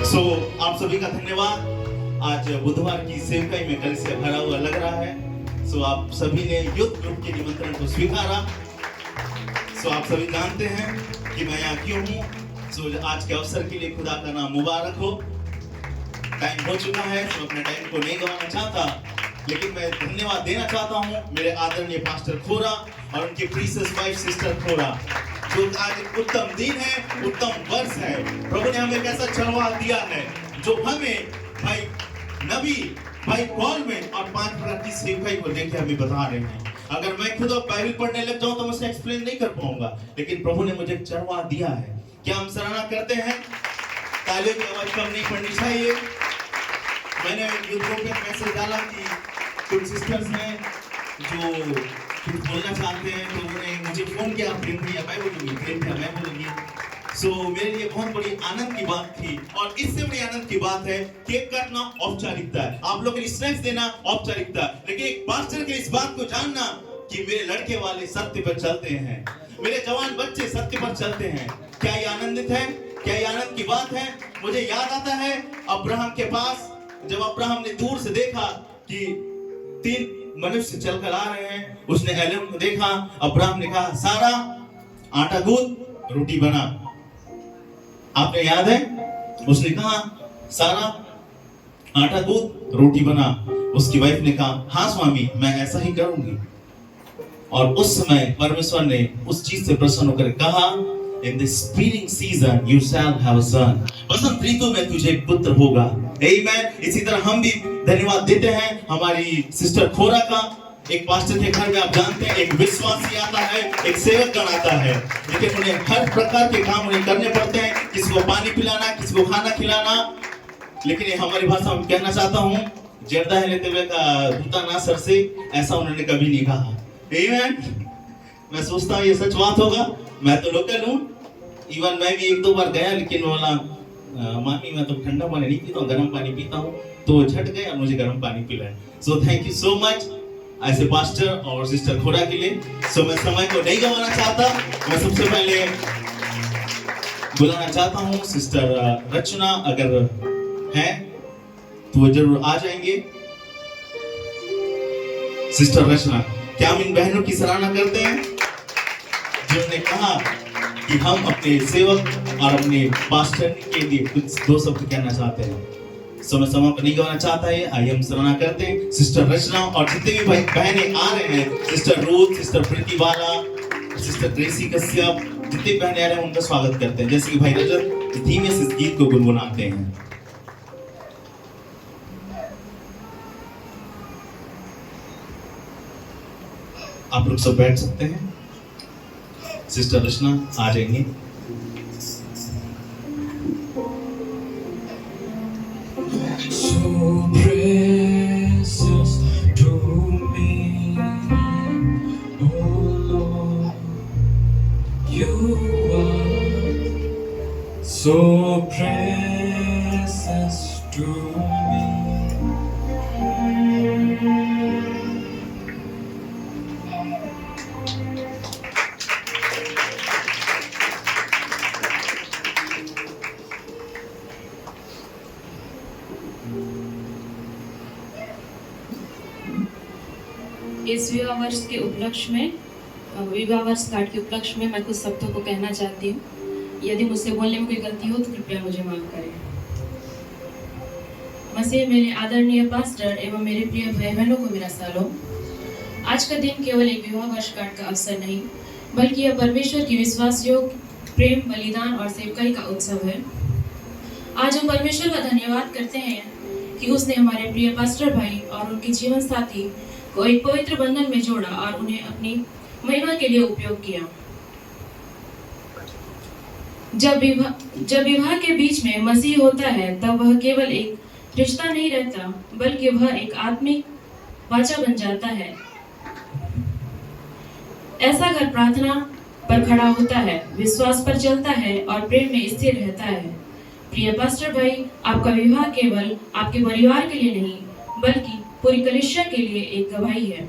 सो आप सभी का धन्यवाद। आज बुधवार की सेवकाई में कल से भरा हुआ लग रहा है। सो आप सभी ने यूथ ग्रुप के निमंत्रण को स्वीकारा। सो आप सभी जानते हैं कि मैं यहाँ क्यों हूँ। सो आज के अवसर के लिए खुदा का नाम मुबारक हो। टाइम हो चुका है, तो अपने टाइम को नहीं गंवाना चाहता, लेकिन मैं धन्यवाद देना चाहता हूँ मेरे आदरणीय पास्टर खोरा और उनकी प्रीशियस वाइफ सिस्टर खोरा, जो आज एक उत्तम दिन है, उत्तम वर्ष है। प्रभु ने हमें कैसा चढ़वा दिया है, जो हमें भाई नबी, भाई कॉलमेन और 5 प्रकार की सेवकाई को लेकर हमें बता रहे हैं। अगर मैं खुद बाइबल पढ़ने लग जाऊं तो मैं उसे एक्सप्लेन नहीं कर पाऊंगा, लेकिन प्रभु ने मुझे चढ़वा दिया है। क्या हम सराहना करते हैं? तालियों की आवाज कम नहीं पड़नी चाहिए। मैंने यूथ ग्रुप में मैसेज डाला कि कुछ सिस्टर्स हैं जो कुछ बोलना चाहते हैं, तो उन्होंने मुझे फोन किया, प्रेम भैया मैं बोलूंगी, प्रेम भैया मैं बोलूंगी। सो मेरे लिए बहुत बड़ी आनंद की बात थी, और इससे बड़ी आनंद की बात है केक काटना औपचारिकता है, आप लोग के स्नैक्स देना औपचारिकता, लेकिन एक पास्टर के इस बात को जानना कि मेरे लड़के वाले सत्य पर चलते हैं, मेरे जवान बच्चे सत्य पर चलते हैं। क्या ये आनंदित है? क्या ये आनंद की बात है? मुझे याद आता है अब्राहम के पास, जब अब्राहम ने दूर से देखा कि 3 मनुष्य चलकर आ रहे हैं, उसने एलिम को देखा। अब्राहम ने कहा, सारा आटा गूंद, रोटी बना। आपने याद है? उसने कहा, सारा आटा गूंद, रोटी बना। उसकी वाइफ ने कहा, हाँ स्वामी, मैं ऐसा ही करूंगी। और उस समय परमेश्वर ने उस चीज से प्रसन्न होकर कहा, In the spring season you shall have a son. बसंत ऋतु में तुझे एक पुत्र होगा। Amen. इसी तरह हम भी धन्यवाद देते हैं हमारी सिस्टर खोरा का। एक पास्टर के घर में आप जानते हैं एक विश्वासी आता है, एक सेवक गण आता है, लेकिन उन्हें हर प्रकार के काम उन्हें करने पड़ते हैं, किसी को पानी पिलाना, किसी को खाना खिलाना। लेकिन हमारी भाषा में कहना चाहता हूँ, जर्दा है लेते हुए का दूता ना सर से, ऐसा उन्होंने कभी नहीं कहा। Amen. मैं सोचता हूँ ये सच बात होगा। मैं तो लोकल हूँ, इवन मैं भी 1-2 बार गया, लेकिन बोला मामी मैं तो ठंडा पानी नहीं पीता हूँ, गर्म पानी पीता हूँ, तो झट गए और मुझे गर्म पानी पिलाया। So thank you so much ऐसे पास्टर और सिस्टर खोरा के लिए। सो मैं समय को नहीं गंवाना चाहता, मैं सबसे पहले बुलाना चाहता हूँ सिस्टर रचना, अगर हैं तो वो जरूर आ जाएंगे। शसिस्टर रचना, क्या हम इन बहनों की सराहना करते हैं जिन्होंने कहा कि हम अपने सेवक और अपने पास्टर के लिए कुछ 2 शब्द कहना चाहते हैं। समय को नहीं गवाना चाहता है, आइए हम सराहना करते हैं सिस्टर रचना और जितने भी भाई बहनें आ रहे हैं, सिस्टर रूथ, सिस्टर प्रीति वाला, सिस्टर ट्रेसी कश्यप, जितने बहनें आ रहे हैं उनका स्वागत करते हैं। जैसे कि भाई रजत धीमे से इस गीत को गुनगुनाते हैं। आप लोग सब बैठ सकते हैं। सिस्टर रचना आ जाएंगे। So precious to me, oh Lord, you are so precious to me. इस विवाह वर्ष के उपलक्ष्य में, विवाह वर्ष कार्ड के उपलक्ष्य में मैं कुछ शब्दों को कहना चाहती हूँ। यदि मुझसे बोलने में कोई गलती हो तो कृपया मुझे माफ करें। मसीह मेरे आदरणीय पास्टर एवं मेरे प्रिय भाई बहनों को मेरा सलाम। आज का दिन केवल एक विवाह वर्ष कार्ड का अवसर नहीं, बल्कि यह परमेश्वर की विश्वास योग, प्रेम, बलिदान और सेवकाई का उत्सव है। आज हम परमेश्वर का धन्यवाद करते हैं कि उसने हमारे प्रिय पास्टर भाई और उनके जीवन साथी को एक पवित्र बंधन में जोड़ा और उन्हें अपनी महिमा के लिए उपयोग किया। जब विवाह के बीच में मसीह होता है, तब वह केवल एक रिश्ता नहीं रहता, बल्कि वह एक आत्मिक वाचा बन जाता है। ऐसा घर प्रार्थना पर खड़ा होता है, विश्वास पर चलता है और प्रेम में स्थिर रहता है। प्रिय पास्टर भाई, आपका विवाह केवल आपके परिवार के लिए नहीं, बल्कि पूरी कलीसिया के लिए एक गवाही है।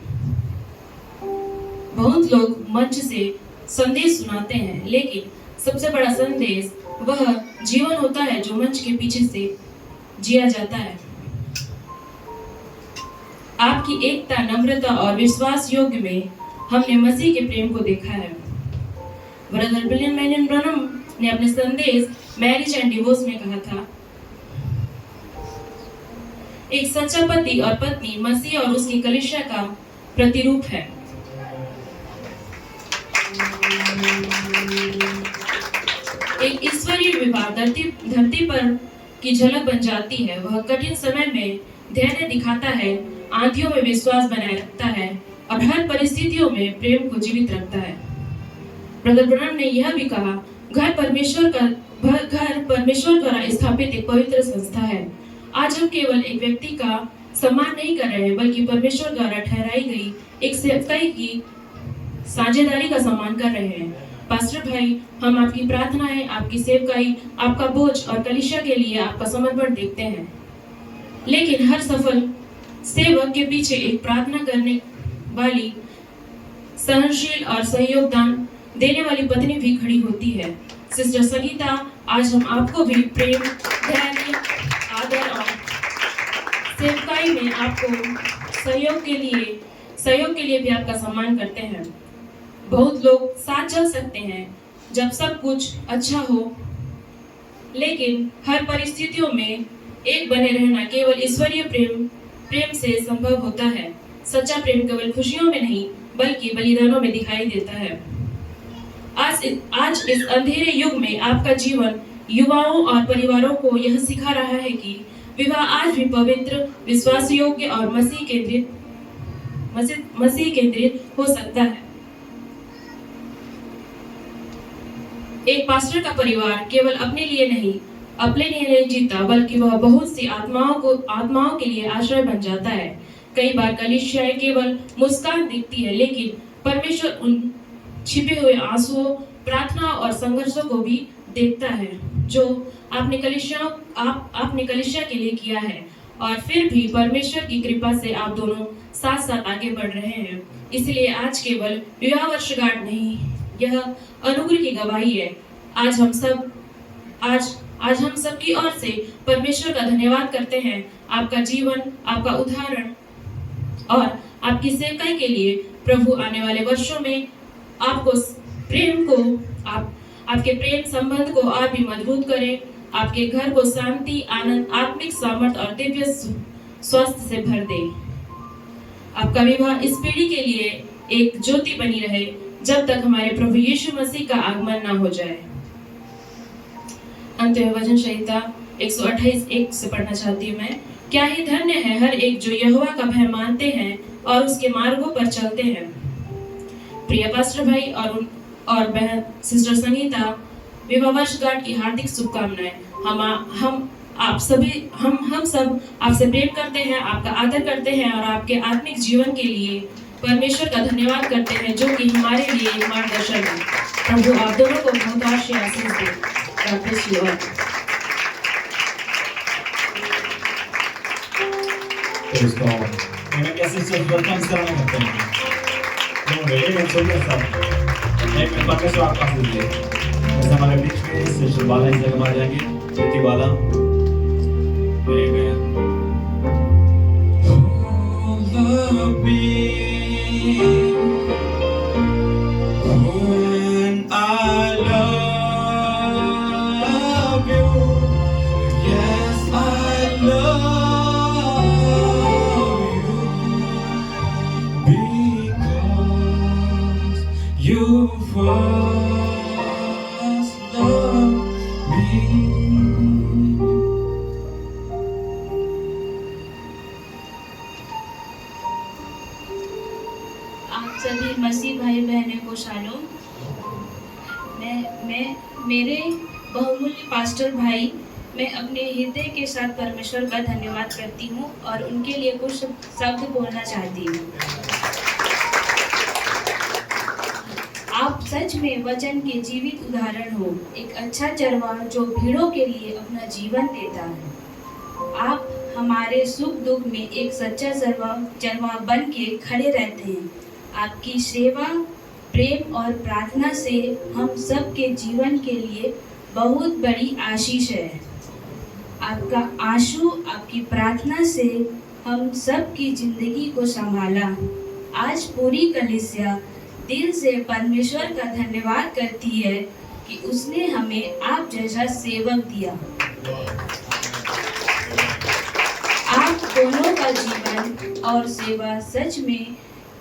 बहुत लोग मंच से संदेश सुनाते हैं, लेकिन सबसे बड़ा संदेश वह जीवन होता है जो मंच के पीछे से जिया जाता है। आपकी एकता, नम्रता और विश्वास योग्य में हमने मसीह के प्रेम को देखा है। ब्रदर विलियम मैरियन ब्रनम ने अपने संदेश मैरिज एंड डिवोर्स में कहा था, एक सच्चा पति और पत्नी मसीह और उसकी कलीसिया का प्रतिरूप है। एक ईश्वरीय विवाह धरती पर की झलक बन जाती है। वह कठिन समय में धैर्य दिखाता है, आंधियों में विश्वास बनाए रखता है और हर परिस्थितियों में प्रेम को जीवित रखता है। ब्रदर ब्रनम ने यह भी कहा, घर परमेश्वर द्वारा स्थापित एक पवित्र संस्था है। आज हम केवल एक व्यक्ति का सम्मान नहीं कर रहे हैं, बल्कि परमेश्वर द्वारा ठहराई गई एक सेवकाई की साझेदारी का सम्मान कर रहे हैं। पास्टर भाई, हम आपकी प्रार्थनाएं, आपकी सेवकाई, आपका बोझ और कलीसिया के लिए आपका समर्पण देखते हैं। लेकिन हर सफल सेवक के पीछे एक प्रार्थना करने वाली, सहनशील और सहयोगदान देने वाली पत्नी भी खड़ी होती है। सिस्टर संगीता, आज हम आपको भी प्रेम, धैर्य, आदर और सेवकाई में आपको सहयोग के लिए भी आपका सम्मान करते हैं। बहुत लोग साथ चल सकते हैं जब सब कुछ अच्छा हो, लेकिन हर परिस्थितियों में एक बने रहना केवल ईश्वरीय प्रेम से संभव होता है। सच्चा प्रेम केवल खुशियों में नहीं, बल्कि बलिदानों में दिखाई देता है। आज इस अंधेरे युग में आपका जीवन युवाओं और परिवारों को यह सिखा रहा है कि विवाह आज भी पवित्र, विश्वास योग्य और मसीह केंद्रित हो सकता है। एक पास्टर का परिवार केवल अपने लिए नहीं जीता, बल्कि वह बहुत सी आत्माओं के लिए आश्रय बन जाता है। कई बार कलीसियाएं केवल मुस्कान दिखती है, लेकिन परमेश्वर उन छिपे हुए आंसुओं, प्रार्थना और संघर्षों को भी देखता है जो आपने कलीसिया के लिए किया है। और फिर भी परमेश्वर की कृपा से आप दोनों साथ साथ आगे बढ़ रहे हैं। इसलिए आज केवल विवाह वर्षगांठ नहीं, यह अनुग्रह की गवाही है। आज हम सब की ओर से परमेश्वर का धन्यवाद करते हैं। आपका जीवन, आपका उदाहरण और आपकी सेवकाई के लिए प्रभु आने वाले वर्षों में आपके प्रेम संबंध को और भी मजबूत करे, आपके घर को शांति, आनंद, आत्मिक सामर्थ और दिव्य स्वास्थ्य से भर दे। आपका विवाह इस पीढ़ी के लिए एक ज्योति बनी रहे, जब तक हमारे प्रभु यीशु मसीह का आगमन ना हो जाए। अंत में वचन संहिता 128:1 से पढ़ना चाहती हूँ मैं। क्या ही धन्य है हर एक जो यहोवा का भय मानते हैं और उसके मार्गों पर चलते हैं। प्रिय पास्टर भाई और बहन सिस्टर संगीता, विवाह वर्षगांठ की हार्दिक शुभकामनाएं। हम सब आपसे प्रेम करते हैं, आपका आदर करते हैं और आपके आत्मिक जीवन के लिए परमेश्वर का धन्यवाद करते हैं, जो कि हमारे लिए एक मार्गदर्शन है। प्रभु आप दोनों को बहुत आशीष दे। God bless you all. Praise God. Amen. Yes, it's just welcome sekarang करते हैं। तो रेडी में चलिए सब। एक परमेश्वर आपका दीजिए। ऐसे हमारे बीच में सिस्टर बाला इस जगह आ जाएंगे, ज्योति बाला। Amen. Love me when I love you. Yes, I love you because you first loved me. आप सभी मसीह भाई बहनों को शालोम। मेरे बहुमूल्य पास्टर भाई, मैं अपने हृदय के साथ परमेश्वर का धन्यवाद करती हूँ और उनके लिए कुछ शब्द बोलना चाहती हूँ। आप सच में वचन के जीवित उदाहरण हो, एक अच्छा चरवाहा जो भीड़ों के लिए अपना जीवन देता है। आप हमारे सुख दुख में एक सच्चा चरवाहा बन के खड़े रहते हैं। आपकी सेवा, प्रेम और प्रार्थना से हम सब के जीवन के लिए बहुत बड़ी आशीष है। आपका आंसू, आपकी प्रार्थना से हम सब की जिंदगी को संभाला। आज पूरी कलीसिया दिल से परमेश्वर का धन्यवाद करती है कि उसने हमें आप जैसा सेवक दिया। आप दोनों का जीवन और सेवा सच में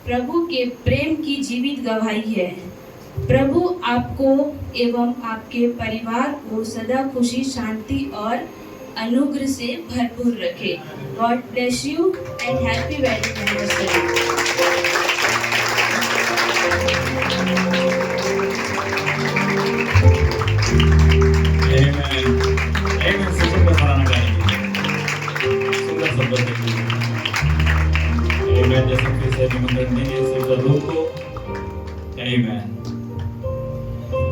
प्रभु के प्रेम की जीवित गवाही है। प्रभु आपको एवं आपके परिवार को सदा खुशी, शांति और अनुग्रह से भरपूर रखे। God bless you and happy wedding anniversary. Amen. Sister का सराहना करेंगे। सुंदर शब्दों से। Amen. जैसे फिर से निमंत्रण देंगे सिस्टर लोग को। Amen.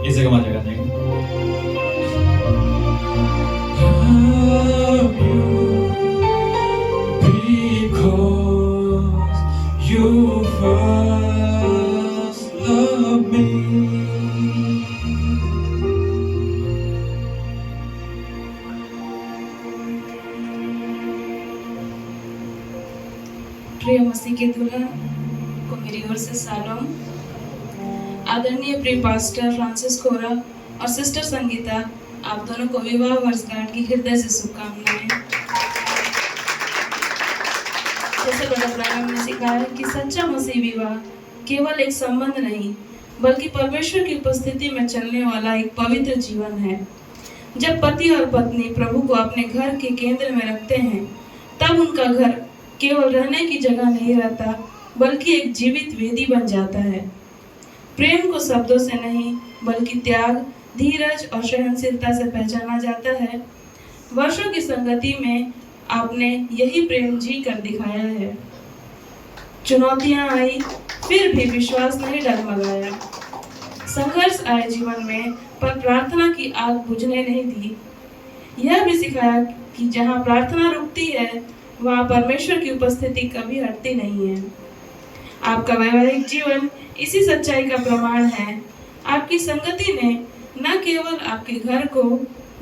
इसे कमा जगह देंगे। love you because you first loved me. प्रिय मसीह के दूल्हा को मेरी ओर से सलाम। आदरणीय प्रिय पास्टर फ्रांसिस कोरा और सिस्टर संगीता, आप दोनों को विवाह वर्षगांठ की हृदय से शुभकामनाएं। जैसे बड़ा ब्राह्मण ने सिखाया कि सच्चा मसीह विवाह केवल एक संबंध नहीं बल्कि परमेश्वर की उपस्थिति में चलने वाला एक पवित्र जीवन है। जब पति और पत्नी प्रभु को अपने घर के केंद्र में रखते हैं तब उनका घर केवल रहने की जगह नहीं रहता बल्कि एक जीवित वेदी बन जाता है। प्रेम को शब्दों से नहीं बल्कि त्याग, धीरज और सहनशीलता से पहचाना जाता है। वर्षों की संगति में आपने यही प्रेम जी कर दिखाया है। चुनौतियां आई फिर भी विश्वास नहीं डगमगाया। संघर्ष आए जीवन में पर प्रार्थना की आग बुझने नहीं दी। यह भी सिखाया कि जहां प्रार्थना रुकती है वहां परमेश्वर की उपस्थिति कभी हटती नहीं है। आपका वैवाहिक जीवन इसी सच्चाई का प्रमाण है। आपकी संगति ने न केवल आपके घर को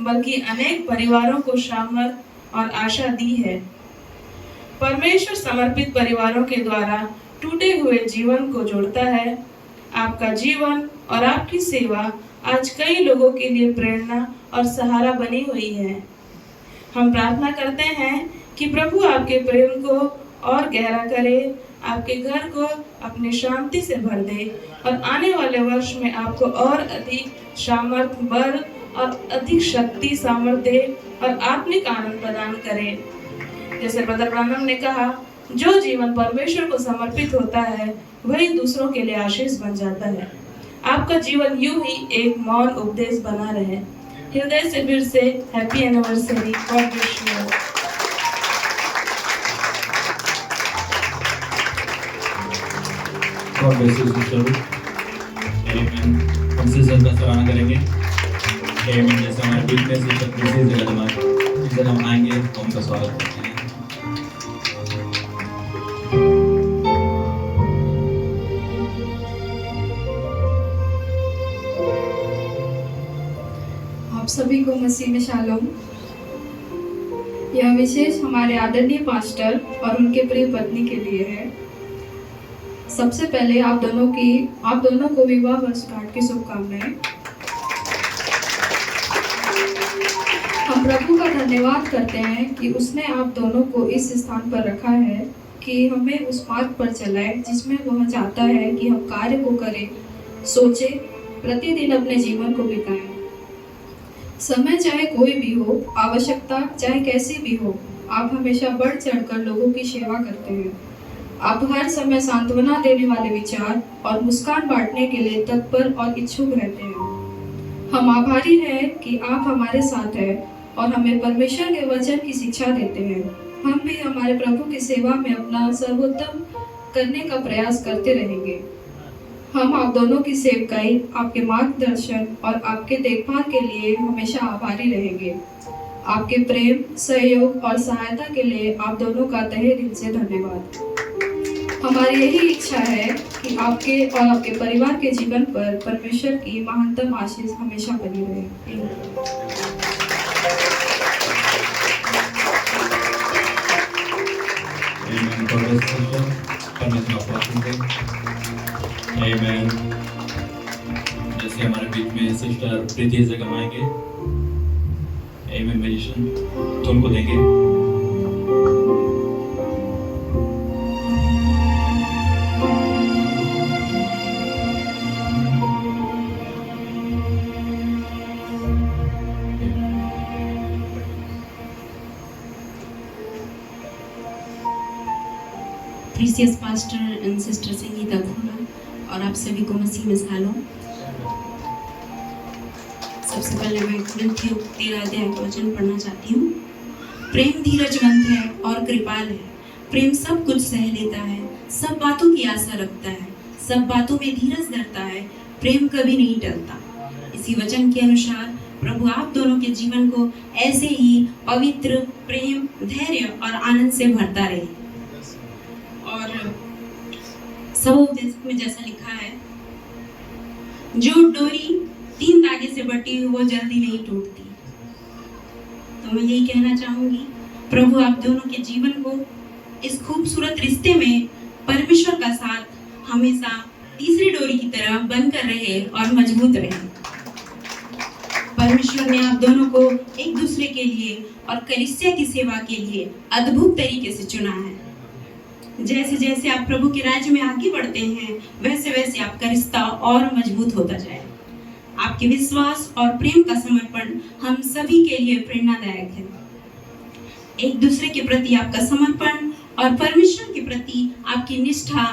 बल्कि अनेक परिवारों को सामर्थ और आशा दी है। परमेश्वर समर्पित परिवारों के द्वारा टूटे हुए जीवन को जोड़ता है। आपका जीवन और आपकी सेवा आज कई लोगों के लिए प्रेरणा और सहारा बनी हुई है। हम प्रार्थना करते हैं कि प्रभु आपके प्रेम को और गहरा करे, आपके घर को अपनी शांति से भर दे और आने वाले वर्ष में आपको और अधिक सामर्थ्य, बल और अधिक शक्ति, सामर्थ्य दे और आत्मिक आनंद प्रदान करे। जैसे ब्रदर ब्राह्मण ने कहा, जो जीवन परमेश्वर को समर्पित होता है वही दूसरों के लिए आशीष बन जाता है। आपका जीवन यूं ही एक मौन उपदेश बना रहे। हृदय से फिर से happy anniversary. God bless you. God bless you, sister. Amen. हम सिस्टर का सराहना करेंगे। Amen. जैसे हमारे बीच में सिस्टर दूसरी जगह हमारे इधर हम आएंगे तो उनका स्वागत करते हैं। आप सभी को मसीह में शालोम। यह विशेष हमारे आदरणीय पास्टर और उनके प्रिय पत्नी के लिए है। सबसे पहले आप दोनों को विवाह वर्षगांठ की शुभकामनाएं। हम प्रभु का धन्यवाद करते हैं कि उसने आप दोनों को इस स्थान पर रखा है कि हमें उस मार्ग पर चलाए जिसमें वह चाहता है कि हम कार्य को करें, सोचें, प्रतिदिन अपने जीवन को बिताएं। समय चाहे कोई भी हो, आवश्यकता चाहे कैसी भी हो, आप हमेशा बढ़ चढ़कर लोगों की सेवा करते हैं। आप हर समय सांत्वना देने वाले विचार और मुस्कान बांटने के लिए तत्पर और इच्छुक रहते हैं। हम आभारी हैं कि आप हमारे साथ हैं और हमें परमेश्वर के वचन की शिक्षा देते हैं। हम भी हमारे प्रभु की सेवा में अपना सर्वोत्तम करने का प्रयास करते रहेंगे। हम आप दोनों की सेवकाई, आपके मार्गदर्शन और आपके देखभाल के लिए हमेशा आभारी रहेंगे। आपके प्रेम, सहयोग और सहायता के लिए आप दोनों का तहे दिल से धन्यवाद। हमारी यही इच्छा है कि आपके और आपके परिवार के जीवन पर परमेश्वर की महानतम आशीष हमेशा बनी रहे। Amen. God bless you, sister. परमेश्वर आपको आशीष दे। Amen. जैसे हमारे बीच में सिस्टर प्रीति जगह आएंगे, Amen म्यूजिशियन, तो उनको देंगे। Precious pastor and sister Sangeeta Bhola और आप सभी को मसीह में सलाम। सबसे पहले मैं कुरिन्थियों 13 अध्याय का वचन पढ़ना चाहती हूँ। प्रेम धीरजवंत है और कृपाल है, प्रेम सब कुछ सह लेता है, सब बातों की आशा रखता है, सब बातों में धीरज धरता है, प्रेम कभी नहीं टलता। इसी वचन के अनुसार प्रभु आप दोनों के जीवन को ऐसे ही पवित्र प्रेम, धैर्य और आनंद से भरता रहे। और सबोपदेश में जैसा लिखा है, जो डोरी 3 धागे से बटी हुई वो जल्दी नहीं टूटती। तो मैं यही कहना चाहूंगी, प्रभु आप दोनों के जीवन को इस खूबसूरत रिश्ते में परमेश्वर का साथ हमेशा तीसरी डोरी की तरह बनकर रहे और मजबूत रहे। परमेश्वर ने आप दोनों को एक दूसरे के लिए और कलीसिया की सेवा के लिए अद्भुत तरीके से चुना है। जैसे जैसे आप प्रभु के राज्य में आगे बढ़ते हैं, वैसे वैसे आपका रिश्ता और मजबूत होता जाए। आपके विश्वास और प्रेम का समर्पण हम सभी के लिए प्रेरणादायक है। एक दूसरे के प्रति आपका समर्पण और परमेश्वर के प्रति आपकी निष्ठा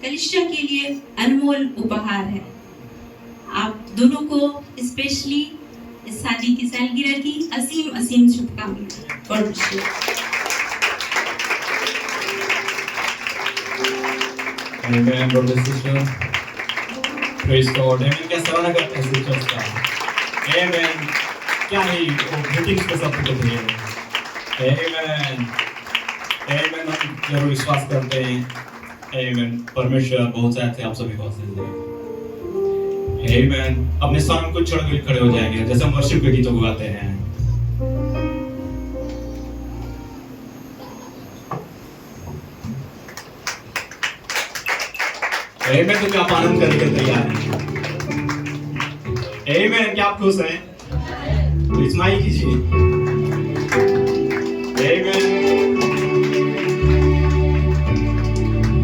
कलीसिया के लिए अनमोल उपहार है। आप दोनों को स्पेशली इस शादी की सालगिरह की असीम असीम शुभकामनाएं। Amen, brother, sister. Praise God. Amen. क्या सराहना करते हैं sisters का? Amen. क्या ही वो greetings के साथ होते हैं। Amen. Amen. हम जरूर विश्वास करते हैं। Amen. परमेश्वर बहुत चाहते हैं आप सभी को आशीष दे। Amen. अपने स्थान को छोड़ के खड़े हो जाएंगे जैसे हम वर्शिप के गीतों को गाते हैं। Amen. तो क्या आप आनंद करने के तैयार हैं? Amen. क्या आप खुश हैं? तो इस्माइल कीजिए। Amen.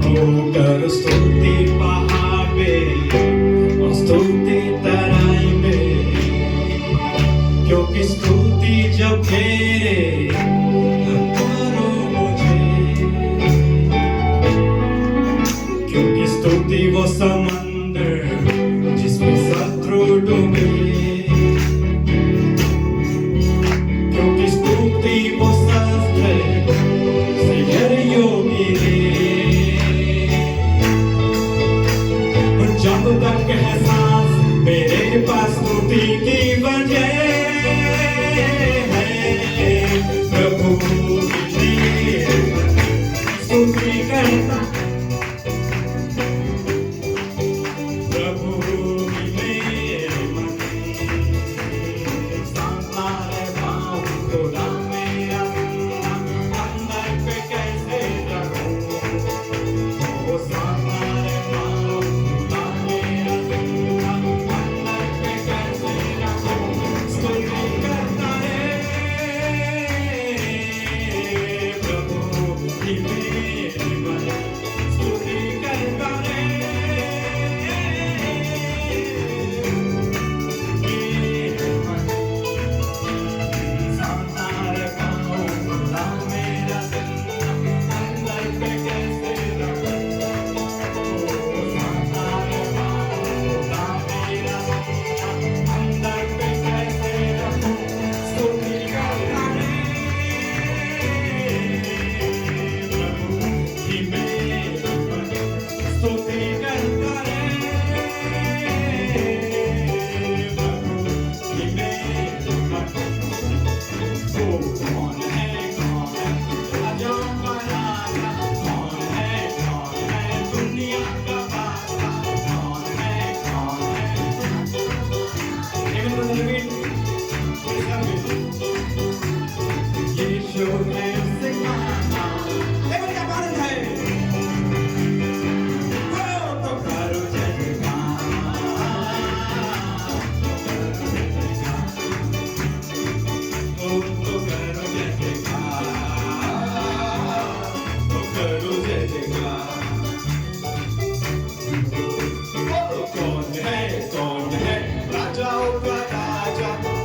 होकर स्तुति पहाड़ पे और स्तुति तराई में, क्योंकि स्तुति जब घेरे करो मुझे, क्योंकि स्तुति वो समंदर जिसमें शत्रु डूबे, क्योंकि स्तुति वो शस्त्र से हर योगी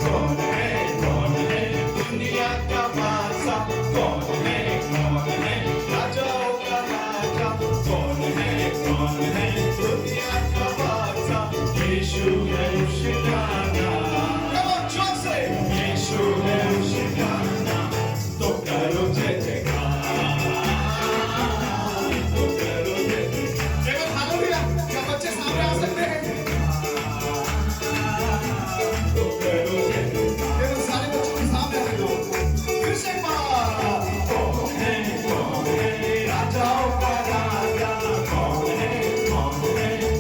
कौन है दुनिया का बादशाह? कौन है राजाओं का राजा? कौन है दुनिया का बादशाह? यीशु है उसका नाम। जोर से यीशु है उसका नाम। तो करो जय जयकार, तो करो जय जयकार। हालेलुया। क्या बच्चे सामने आ सकते हैं? तो करो जय जयकार। सारे बच्चों के सामने आ जाओ। फिर से एक बार। कौन है राजाओं का राजा? कौन है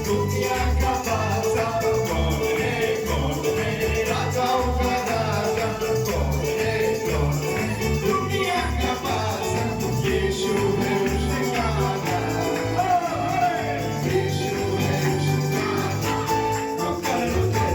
दुनिया का बादशाह? कौन है राजाओं का राजा? कौन है दुनिया का बादशाह? यीशु है उसका नाम। यीशु है उसका नाम। तो करो जय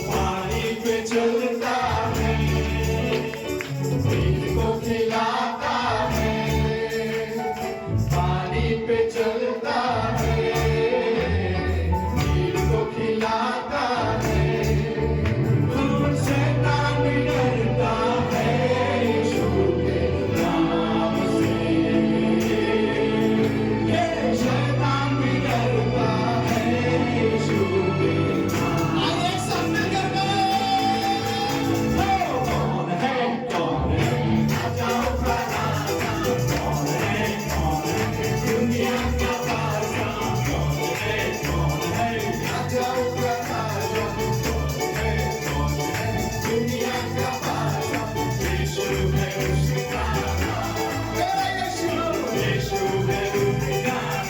पानी पे चलता है, मीट को खिलाता है। पानी पे चलता है, मीट को खिलाता है। शैतान भी डरता है यीशु के नाम से। शैतान भी डरता है यीशु के नाम। आइए सब मिलकर कौन है राजाओं का राजा? कौन है दुनिया का बादशाह? कौन है राजाओं का राजा? कौन है दुनिया का बादशाह? यीशु है उसका नाम। यीशु है उसका नाम।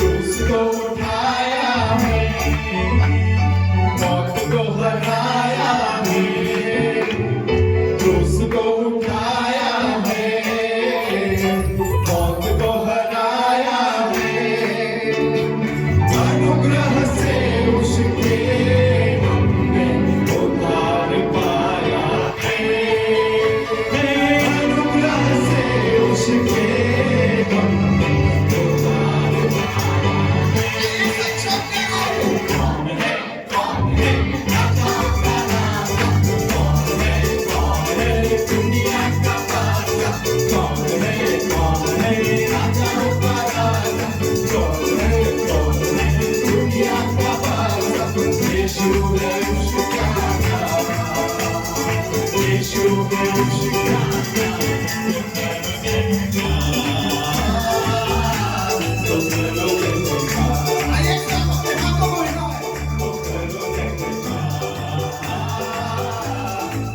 उसको उठाया है, मौत को हराया है। उसको उठाया है, मौत को हराया है। अनुग्रह से उसके हमने उद्धार पाया है। अनुग्रह से उसके हमने उद्धार पाया है। कौन है राजाओं का राजा? कौन है दुनिया का बादशाह? कौन है राजाओं का राजा? कौन है दुनिया का बादशाह? यीशु है उसका नाम। यीशु है उसका नाम। तो करो जय जयकार। आइए सब अपने हाथों को हिलाएं। तो करो जय जयकार।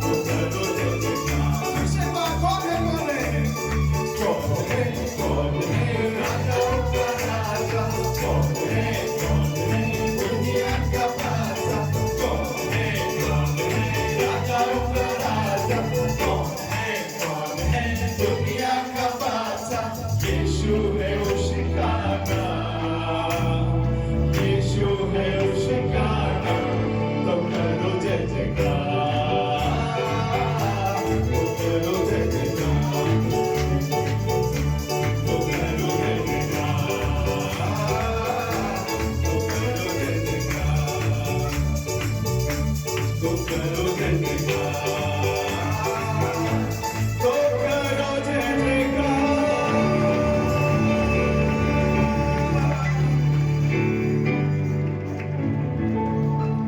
तो करो जय जयकार। फिर से बात। कौन है राजाओं का राजा? कौन है दुनिया का बादशाह? कौन है राजाओं का राजा? कौन है दुनिया का बादशाह? यीशु है उसका नाम। यीशु है उसका नाम। तो करो जय जयकार। तो करो जय जयकार। तो करो जय जयकार। तो करो जय जयकार। तो करो जय जयकार। तो करो जय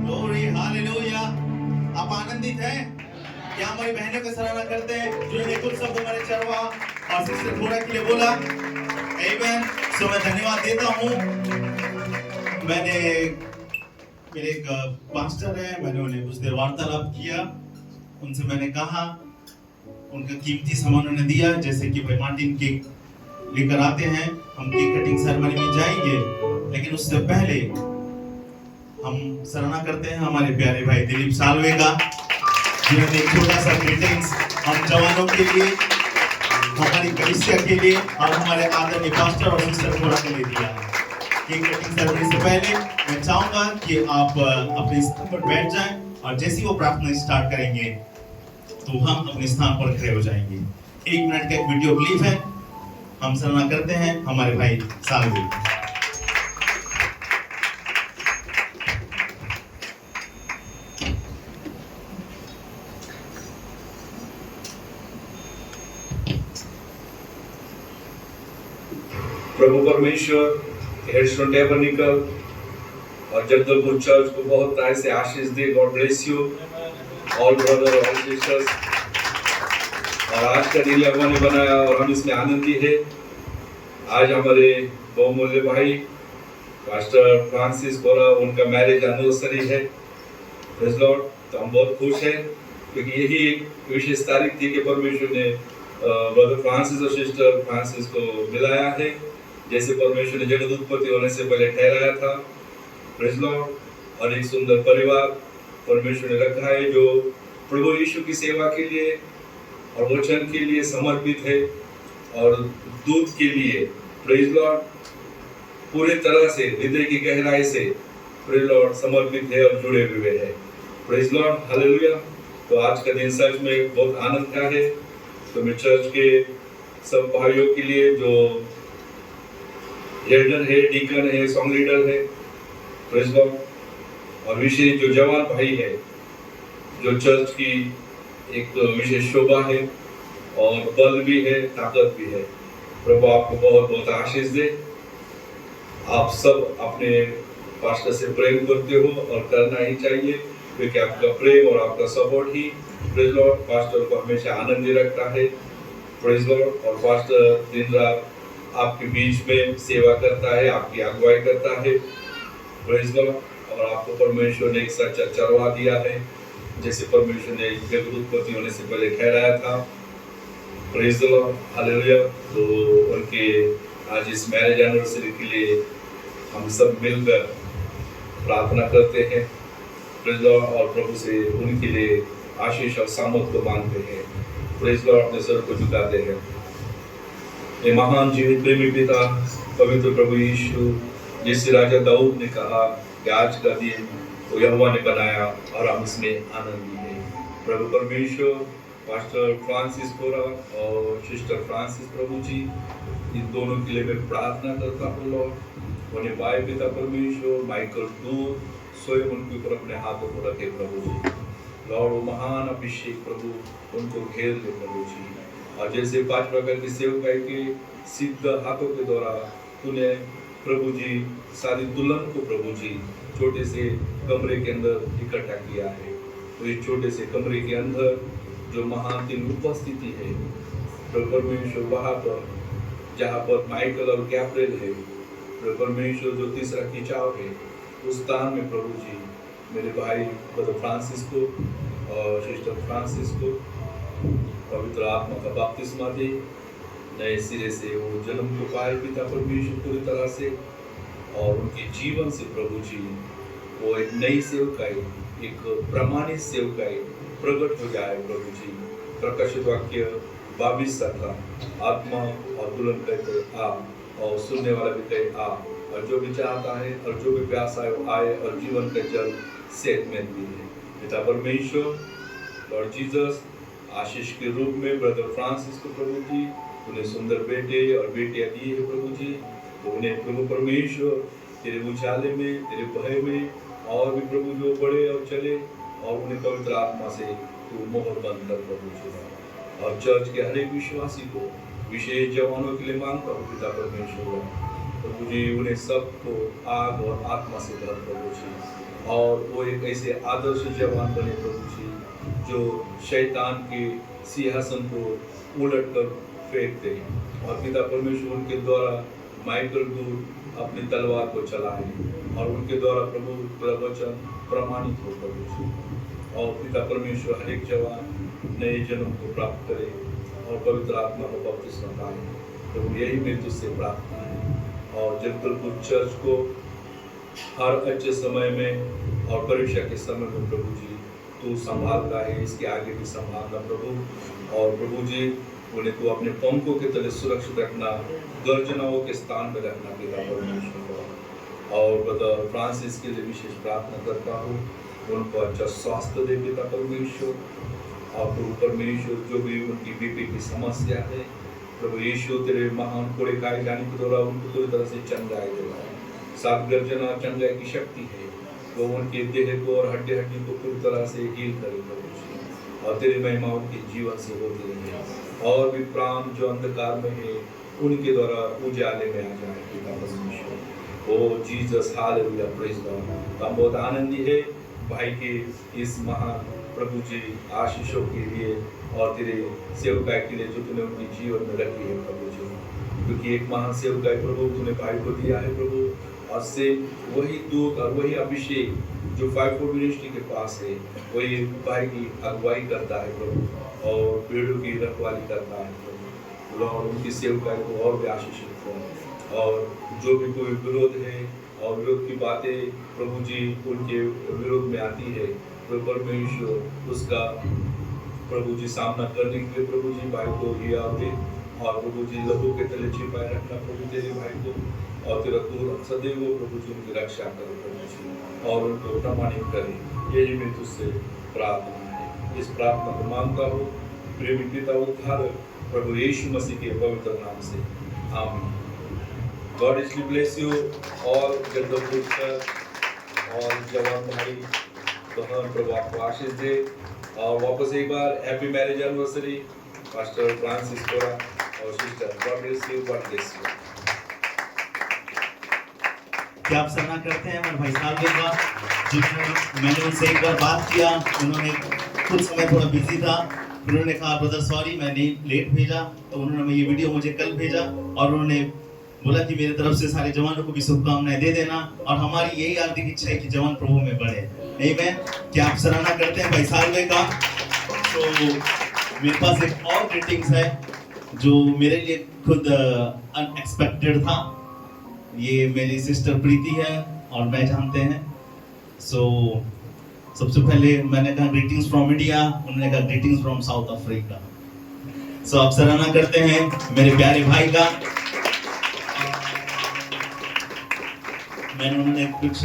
ग्लोरी हालेलुया। आप आनंदित हैं? क्या हमारी बहनों की सराहना करते हैं जिन्होंने कुछ शब्द हमारे चरवा और सिस्टर थोड़ा के लिए बोला। आमेन। सो मैं धन्यवाद देता हूँ। मैंने मेरे एक पास्टर है, मैंने उन्हें कुछ देर वार्तालाप किया। उनसे मैंने कहा, उनका कीमती सामान उन्होंने दिया, जैसे कि भाई मार्टिन केक लेकर आते हैं, हम केक कटिंग सेरेमनी में जाएंगे, लेकिन उससे पहले हम सराहना करते हैं हमारे प्यारे भाई दिलीप सालवे का, जिन्होंने एक छोटा सा ग्रीटिंग्स हम जवानों के लिए, हमारी कलीसिया के लिए और हमारे आदरणीय पास्टर और सिस्टर कोरा के लिए दिया है। केक कटिंग सेरेमनी से पहले मैं चाहूंगा कि आप अपने स्थान पर बैठ जाएं और जैसे ही वो प्रार्थना स्टार्ट करेंगे तो हम अपने स्थान पर खड़े हो जाएंगे। 1 मिनट का एक वीडियो क्लिप है, हम सराहना करते हैं हमारे भाई सालवे। प्रभु परमेश्वर हेडस्टोन टैबरनेकल और जगदलपुर चर्च को बहुत तरह से आशीष दे। God bless you all brother all sisters. और आज का दिन अगवा ने बनाया और हम इसमें आनंदी है। आज हमारे बहुमूल्य भाई पास्टर फ्रांसिस कोरा, उनका मैरिज एनिवर्सरी है। Praise Lord. तो हम बहुत खुश हैं क्योंकि यही एक विशेष तारीख थी कि परमेश्वर ने ब्रदर फ्रांसिस और सिस्टर फ्रांसिस को मिलाया है, जैसे परमेश्वर ने जगत उत्पत्ति होने से पहले ठहराया था। Praise Lord. और एक सुंदर परिवार परमेश्वर ने रखा है जो प्रभु यीशु की सेवा के लिए और वचन के लिए समर्पित है और दूत के लिए, प्रेज़ लॉर्ड, पूरे तरह से हृदय की गहराई से प्रेज़ लॉर्ड समर्पित है और जुड़े हुए हैं। Praise Lord, hallelujah. तो आज का दिन सच में बहुत आनंद का है। तो मैं चर्च के सब भाइयों के लिए जो एल्डर है, डीकन है, सॉन्ग लीडर है, प्रेज़ लॉर्ड, और विशेष जो जवान भाई है, जो चर्च की एक विशेष शोभा है और बल भी है, ताकत भी है। प्रभु आपको बहुत बहुत आशीष दे। आप सब अपने पास्टर से प्रेम करते हो और करना ही चाहिए, क्योंकि आपका प्रेम और आपका सपोर्ट ही प्रेज़ लॉर्ड पास्टर को हमेशा आनंदी रखता है। Praise Lord. और पास्टर दिन रात आपके बीच में सेवा करता है, आपकी अगुवाई करता है। Praise Lord. और आपको परमेश्वर ने एक सच्चा चरवा दिया है, जैसे परमेश्वर ने जगत उत्पत्ति होने से पहले ठहराया था। Praise Lord, hallelujah. तो उनके आज इस मैरिज एनिवर्सरी के लिए हम सब मिलकर प्रार्थना करते हैं, प्रेज़ लॉर्ड, और प्रभु से उनके लिए आशीष और सामर्थ को मांगते हैं। प्रेज़ लॉर्ड, अपने सर को झुकाते हैं। ये महान जीवित प्रेमी पिता पवित्र प्रभु यीशु, जैसे राजा दाऊद ने कहा कि आज का दिन वो यहोवा ने बनाया और हम इसमें आनंदी हैं। प्रभु परमेश्वर पास्टर फ्रांसिस कोरा और सिस्टर फ्रांसिस प्रभु जी, इन दोनों के लिए मैं प्रार्थना करता हूँ लॉर्ड। उन्हें भाई पिता परमेश्वर माइकल दूर स्वयं उनके ऊपर अपने हाथों को रखे प्रभु जी। लॉर्ड, वो महान अभिषेक प्रभु उनको घेर ले प्रभु जी। और जैसे 5 प्रकार की सेवकाई के सिद्ध हाथों के द्वारा तूने प्रभु जी सारी दुल्हन को प्रभु जी छोटे से कमरे के अंदर इकट्ठा किया है। तो इस छोटे से कमरे के अंदर जो महान दिन उपस्थिति है प्रभु परमेश्वर, वहाँ पर जहाँ पर माइकल और गैब्रिएल है, प्रभु परमेश्वर जो तीसरा खिंचाव है, उस स्थान में प्रभु जी मेरे भाई ब्रदर फ्रांसिस को और सिस्टर फ्रांसिस को पवित्र आत्मा का बपतिस्मा दे, नए सिरे से वो जन्म को पाए पिता परमेश्वर पूरी तरह से, और उनके जीवन से प्रभु जी वो एक नई सेवकाई, एक प्रमाणित सेवकाई प्रकट हो जाए प्रभु जी। प्रकाशित वाक्य 22 का आत्मा और दुल्हन कहते आ, और सुनने वाला भी कहे आ, और जो भी चाहता है और जो भी प्यासा है वो आए, और जीवन का जल सेहतमंद भी है। पिता परमेश्वर, लॉर्ड जीसस, आशीष के रूप में ब्रदर फ्रांसिस को प्रभु जी उन्हें सुंदर बेटे और बेटियां दी है प्रभु जी। तो उन्हें प्रभु परमेश्वर तेरे उजाले में, तेरे भय में और भी प्रभु जो बढ़े और चले, और उन्हें पवित्र आत्मा से तू मोहर बंद कर प्रभु जी। और चर्च के हर एक विश्वासी को, विशेष जवानों के लिए मांगता हूँ पिता परमेश्वर प्रभु जी, उन्हें सबको आग और आत्मा से भर प्रभु जी, और वो एक ऐसे आदर्श जवान बने प्रभु जी जो शैतान के सिंहासन को उलट कर फेंक दे, और पिता परमेश्वर उनके द्वारा माइकल दूर अपनी तलवार को चलाए, और उनके द्वारा प्रभु प्रवचन प्रमाणित हो प्रभु जी। और पिता परमेश्वर हर एक जवान नए जन्म को प्राप्त करे और पवित्र आत्मा को बपतिस्मा पाए। प्रभु यही मेरी तुझसे प्रार्थना है। और जगदलपुर चर्च को हर अच्छे समय में और परीक्षा के समय में प्रभु जी तू संभालता है, इसके आगे भी संभालना प्रभु। और प्रभु जी उन्हें तो अपने पंखों के तले सुरक्षित रखना, गर्जनाओं के स्थान में रखना पिता परमेश्वर। और ब्रदर फ्रांसिस के लिए विशेष प्रार्थना करता हूँ, उनको अच्छा स्वास्थ्य दे पिता परमेश्वर। और प्रभु परमेश्वर जो भी उनकी बीपी की समस्या है प्रभु यीशु तेरे महान कोड़े खाए जाने के द्वारा उनको पूरी तरह से चंगाई देना है। सात गर्जना चंगाई की शक्ति है, वो उनके देह को और हड्डी हड्डी को पूरी तरह से हील करे प्रभु जी। और तेरी महिमा उनके जीवन से होती रही और भी प्राण जो अंधकार में है उनके द्वारा उजाले में आ जाए पिता परमेश्वर। ओ जीसस हालेलुया, प्रेज गॉड। हम बहुत आनंदी है भाई के इस महान प्रभु जी आशीषों के लिए और तेरे सेवकाई के लिए जो तूने उनके जीवन में रखी है प्रभु जी, क्योंकि एक महान सेवकाई प्रभु तूने भाई को दिया है प्रभु। और से वही दूत और वही अभिषेक जो 5-4 मिनिस्ट्री के पास है वही भाई की अगुवाई करता है प्रभु और पेड़ों की रखवाली करता है प्रभु। लॉर्ड उनकी सेवकाई को और भी आशीषित करो। और जो भी कोई विरोध है और विरोध की बातें प्रभु जी उनके विरोध में आती है प्रभु परमेश्वर उसका प्रभु जी सामना करने के लिए प्रभु जी भाई को हिया दे और प्रभु जी लहू के तले छिपाए रखना प्रभु तेरे भाई को। और तेरा दूर सदैव प्रभु जी उनकी रक्षा करे प्रभु जी और उनको प्रमाणित करे। यही मैं तुझसे प्रार्थना है, इस प्रार्थना को मांगता हूँ प्रेमी पिता उद्धारक प्रभु यीशु मसीह के पवित्र नाम से, आमीन। God richly bless you all, get the good और जवान भाई बहन प्रभु आपको आशीष दे। और वापस एक बार happy marriage anniversary pastor Francis Kora और sister. God bless you, God bless you। क्या आप सराहना करते हैं हमारे भाई साहब का, जिन्होंने मैंने उनसे एक बार बात किया, उन्होंने कुछ समय थोड़ा बिजी था, उन्होंने कहा ब्रदर सॉरी मैंने लेट भेजा, तो उन्होंने ये वीडियो मुझे कल भेजा और उन्होंने बोला कि मेरे तरफ से सारे जवानों को भी शुभकामनाएं दे देना और हमारी यही हार्दिक इच्छा है कि जवान प्रभु में बढ़े। नहीं मैं क्या आप सराहना करते हैं भाई साहब का। तो मेरे पास एक और ग्रीटिंग्स है जो मेरे लिए खुद अनएक्सपेक्टेड था। ये मेरी सिस्टर प्रीति है और मैं जानते हैं। सबसे पहले मैंने कहा ग्रीटिंग्स फ्रॉम इंडिया, उन्होंने कहा ग्रीटिंग्स फ्रॉम साउथ अफ्रीका। आप सराहना करते हैं मेरे प्यारे भाई का। मैंने उन्होंने कुछ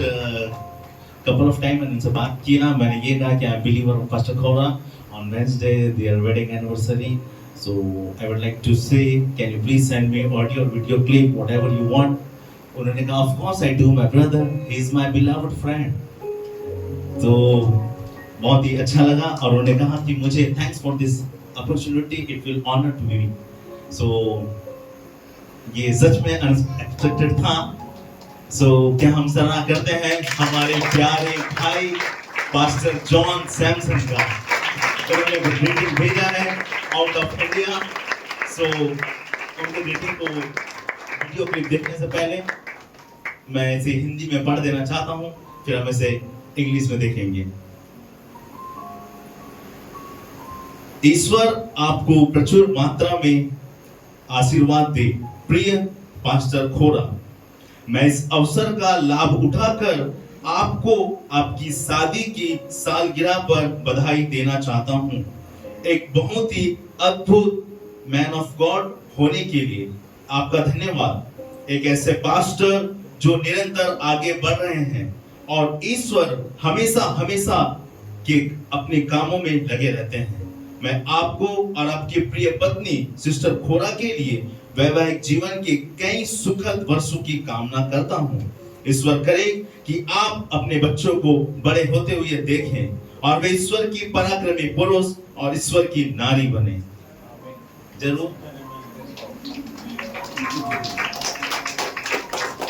कपल ऑफ टाइम मैंने उनसे बात किया, मैंने ये कहा कि I am believer of pastor Khora on Wednesday their wedding anniversary, so I would like to say can you please send me audio video clip whatever you want. उन्होंने कहा of course I do my brother, he is my beloved friend. तो बहुत ही अच्छा लगा और उन्होंने कहा कि मुझे thanks for this opportunity, it will honour to me. सो ये सच में अनएक्सपेक्टेड था। क्या हम सराहना करते हैं हमारे प्यारे भाई पास्टर जॉन सैमसन का, उन्होंने ग्रीटिंग भेजा है आउट ऑफ इंडिया। उनके ग्रीटिंग को वीडियो क्लिप देखने से पहले मैं इसे हिंदी में पढ़ देना चाहता हूँ, फिर हम इसे इंग्लिश में देखेंगे। ईश्वर आपको प्रचुर मात्रा में आशीर्वाद दे। प्रिय पास्टर खोरा, मैं इस अवसर का लाभ उठाकर आपको आपकी शादी की सालगिरह पर बधाई देना चाहता हूं। एक बहुत ही अद्भुत मैन ऑफ गॉड होने के लिए आपका धन्यवाद। एक ऐसे पास्टर जो निरंतर आगे बढ़ रहे हैं और ईश्वर हमेशा हमेशा के अपने कामों में लगे रहते हैं। मैं आपको और आपकी प्रिय पत्नी सिस्टर खोरा के लिए वैवाहिक जीवन के कई सुखद वर्षों की कामना करता हूं। ईश्वर करे कि आप अपने बच्चों को बड़े होते हुए देखें और वे ईश्वर की पराक्रमी पुरुष और ईश्वर की नारी बने। जरूर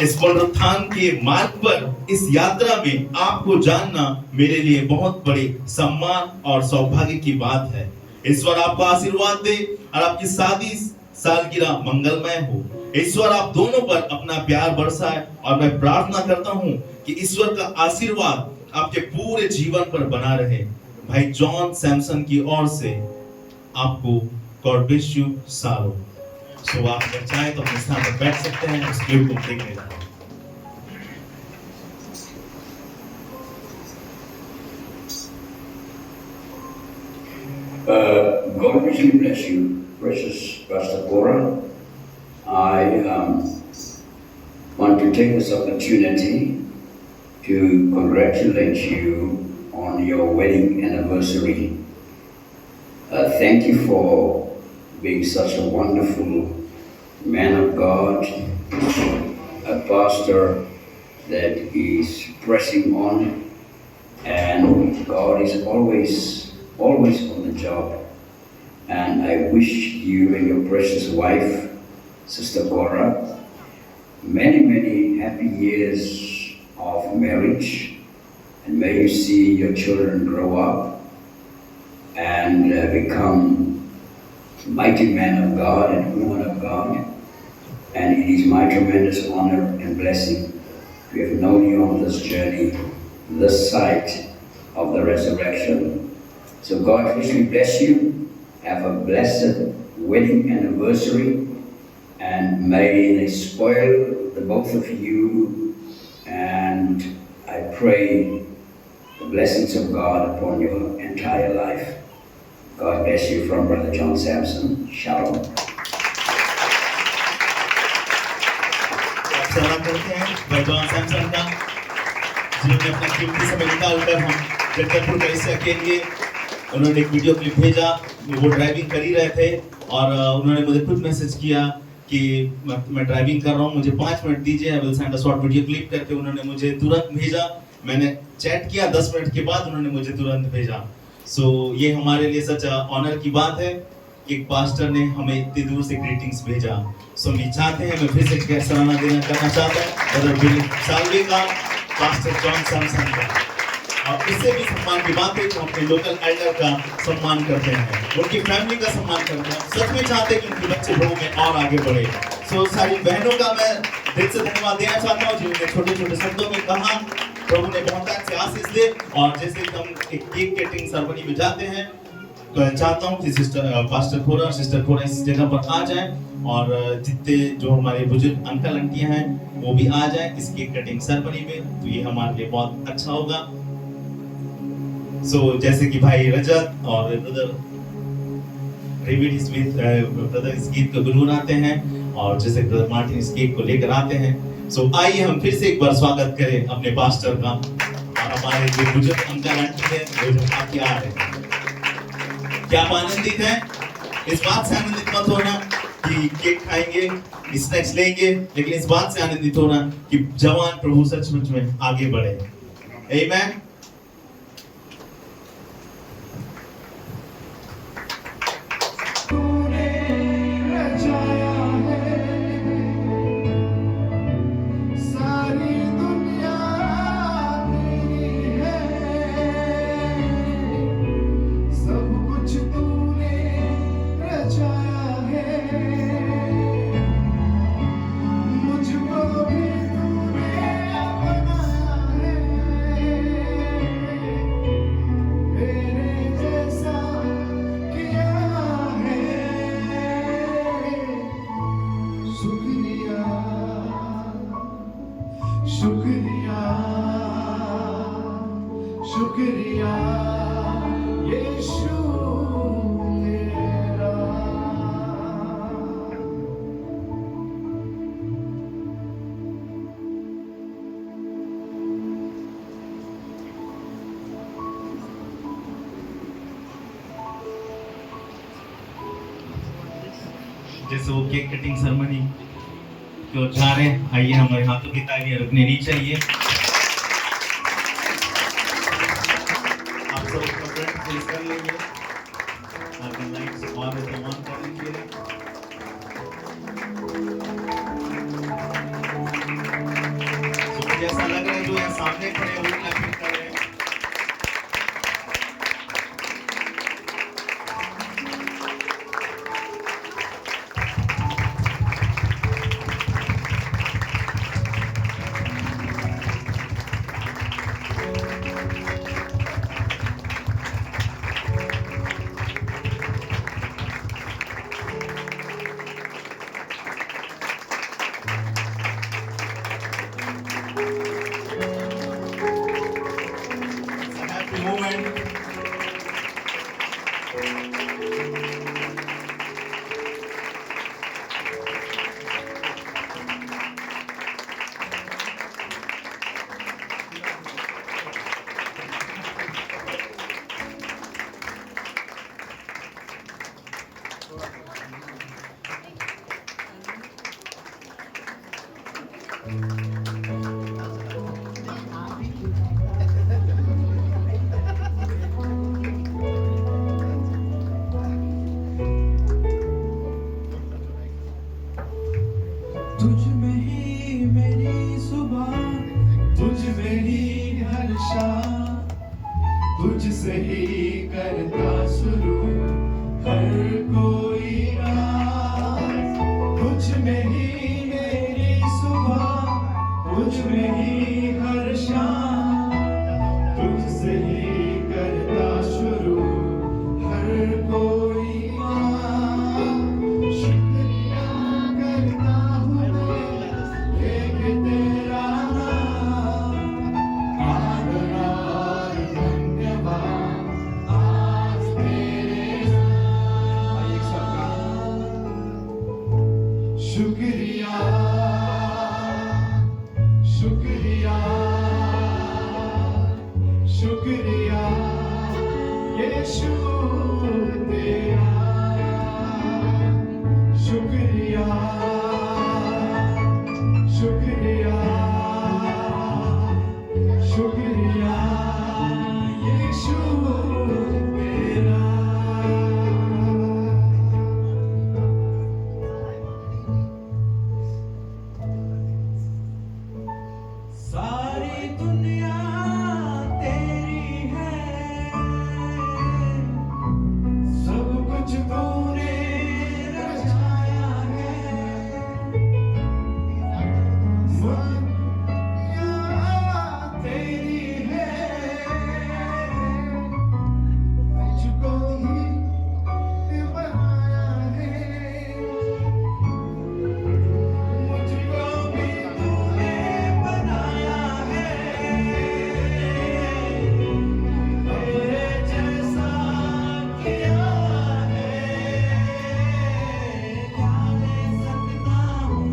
इस पुनरुत्थान के मार्ग पर इस यात्रा में आपको जानना मेरे लिए बहुत बड़ी सम्मान और सौभाग्य की बात है। ईश्वर आपको आशीर्वाद दे और आपकी शादी सालगिरह मंगलमय हो। ईश्वर आप दोनों पर अपना प्यार बरसाए और मैं प्रार्थना करता हूं कि ईश्वर का आशीर्वाद आपके पूरे जीवन पर बना रहे। भाई जॉन सैमसन की ओर से आपको गॉड ब्लेस यू सालो। आप अगर चाहे तो अपने स्थान पर बैठ सकते हैं। उस क्लिप को देखने जा रहे हैं। God richly bless you, precious Pastor Cora. I want to take this opportunity to congratulate you on your wedding anniversary. Thank you for being such a wonderful man of God, a pastor that is pressing on, and God is always on the job. And I wish you and your precious wife, Sister Cora, many happy years of marriage, and may you see your children grow up and become mighty men of God and women of God. And it is my tremendous honor and blessing to have known you on this journey, this side of the resurrection. So God richly bless you. Have a blessed wedding anniversary, and may they spoil the both of you. And I pray the blessings of God upon your entire life. God bless you from Brother John Sampson. Shalom. सलाम करते हैं भाई John Samson का, जिन्होंने अपना कीमती समय निकालकर हम जगदलपुर कलीसिया के लिए उन्होंने एक वीडियो क्लिप भेजा। वो ड्राइविंग कर ही रहे थे और उन्होंने मुझे खुद मैसेज किया कि मैं ड्राइविंग कर रहा हूँ, मुझे 5 मिनट दीजिए, I will send a short video clip करके उन्होंने मुझे तुरंत भेजा। मैंने चैट किया, 10 मिनट के बाद उन्होंने मुझे तुरंत भेजा। सो ये हमारे लिए सच ऑनर की बात है कि एक पास्टर ने हमें इतनी दूर से ग्रीटिंग्स भेजा। सो हम चाहते हैं, मैं फिर से सराहना करना चाहता हूँ ब्रदर बिल सालवे का, पास्टर जॉन सैमसन का। और इससे भी सम्मान की बात है कि हम अपने लोकल एल्डर का सम्मान करते हैं, उनकी फैमिली का सम्मान करते हैं। सच में चाहते हैं कि उनके बच्चे प्रभु में और आगे बढ़े। सो सारी बहनों का मैं दिल से धन्यवाद देना चाहता हूँ, जिन्होंने छोटे छोटे शब्दों में कहा। प्रभु ने बहुत अच्छे आशीष दे। और जैसे कि हम एक केक कटिंग सेरेमनी में जाते हैं, तो मैं चाहता हूँ कि पास्टर खोरा और सिस्टर खोरा इस जगह पर आ जाएं, और जितने जो हमारे बुजुर्ग अंकल आंटियां हैं वो भी आ जाएं इस केक कटिंग सेरेमनी में। तो ये हमारे लिए बहुत अच्छा होगा। सो जैसे कि भाई रजत और ब्रदर डेविड इस गीत को गुनगुनाते हैं, और जैसे ब्रदर मार्टिन इस केक को लेकर आते हैं। सो आइए हम फिर से एक बार स्वागत करें अपने पास्टर का, और हमारे जो बुजुर्ग अंकल आंटी हैं वो जो काफी आ रहे हैं। क्या आप आनंदित हैं? इस बात से आनंदित मत होना कि केक खाएंगे, स्नैक्स लेंगे, लेकिन इस बात से आनंदित होना कि जवान प्रभु सचमुच में आगे बढ़े। आमीन। शुक्रिया यीशु मेरा। जैसे वो केक कटिंग सेरेमनी जो जा रहे हैं, आइए हमारे हाथों की तालियां रुकनी नहीं चाहिए। आप सब कपड़े प्लीज कर लेंगे, आपकी लाइट्स और ऑन कर लीजिए। तो मुझे ऐसा लग रहा है जो यहाँ सामने खड़े हैं वो क्लैपिंग कर रहे हैं। तुझ में ही मेरी सुबह, तुझ में ही हर शाम, तुझसे ही करता शुरू हर कोई रात। तुझ में ही मेरी सुबह, तुझ में ही हर शाम, तुझसे ही करता शुरू हर कोई रात। शुक्रिया करता हूँ मैं एक तेरा नाम, आदर और धन्यवाद आज तेरे नाम। एक साथ शुक्रिया शुक्रिया शुक्रिया यीशु तेरा, शुक्रिया शुक्रिया शुक्रिया यीशु तेरा। सारी दुनिया तेरी है, सब कुछ तूने रचाया है। दुनिया तेरी है, मुझको ही बनाया है। मुझको भी तूने बनाया है, तेरे जैसा किया है। क्या ले सकता हूँ,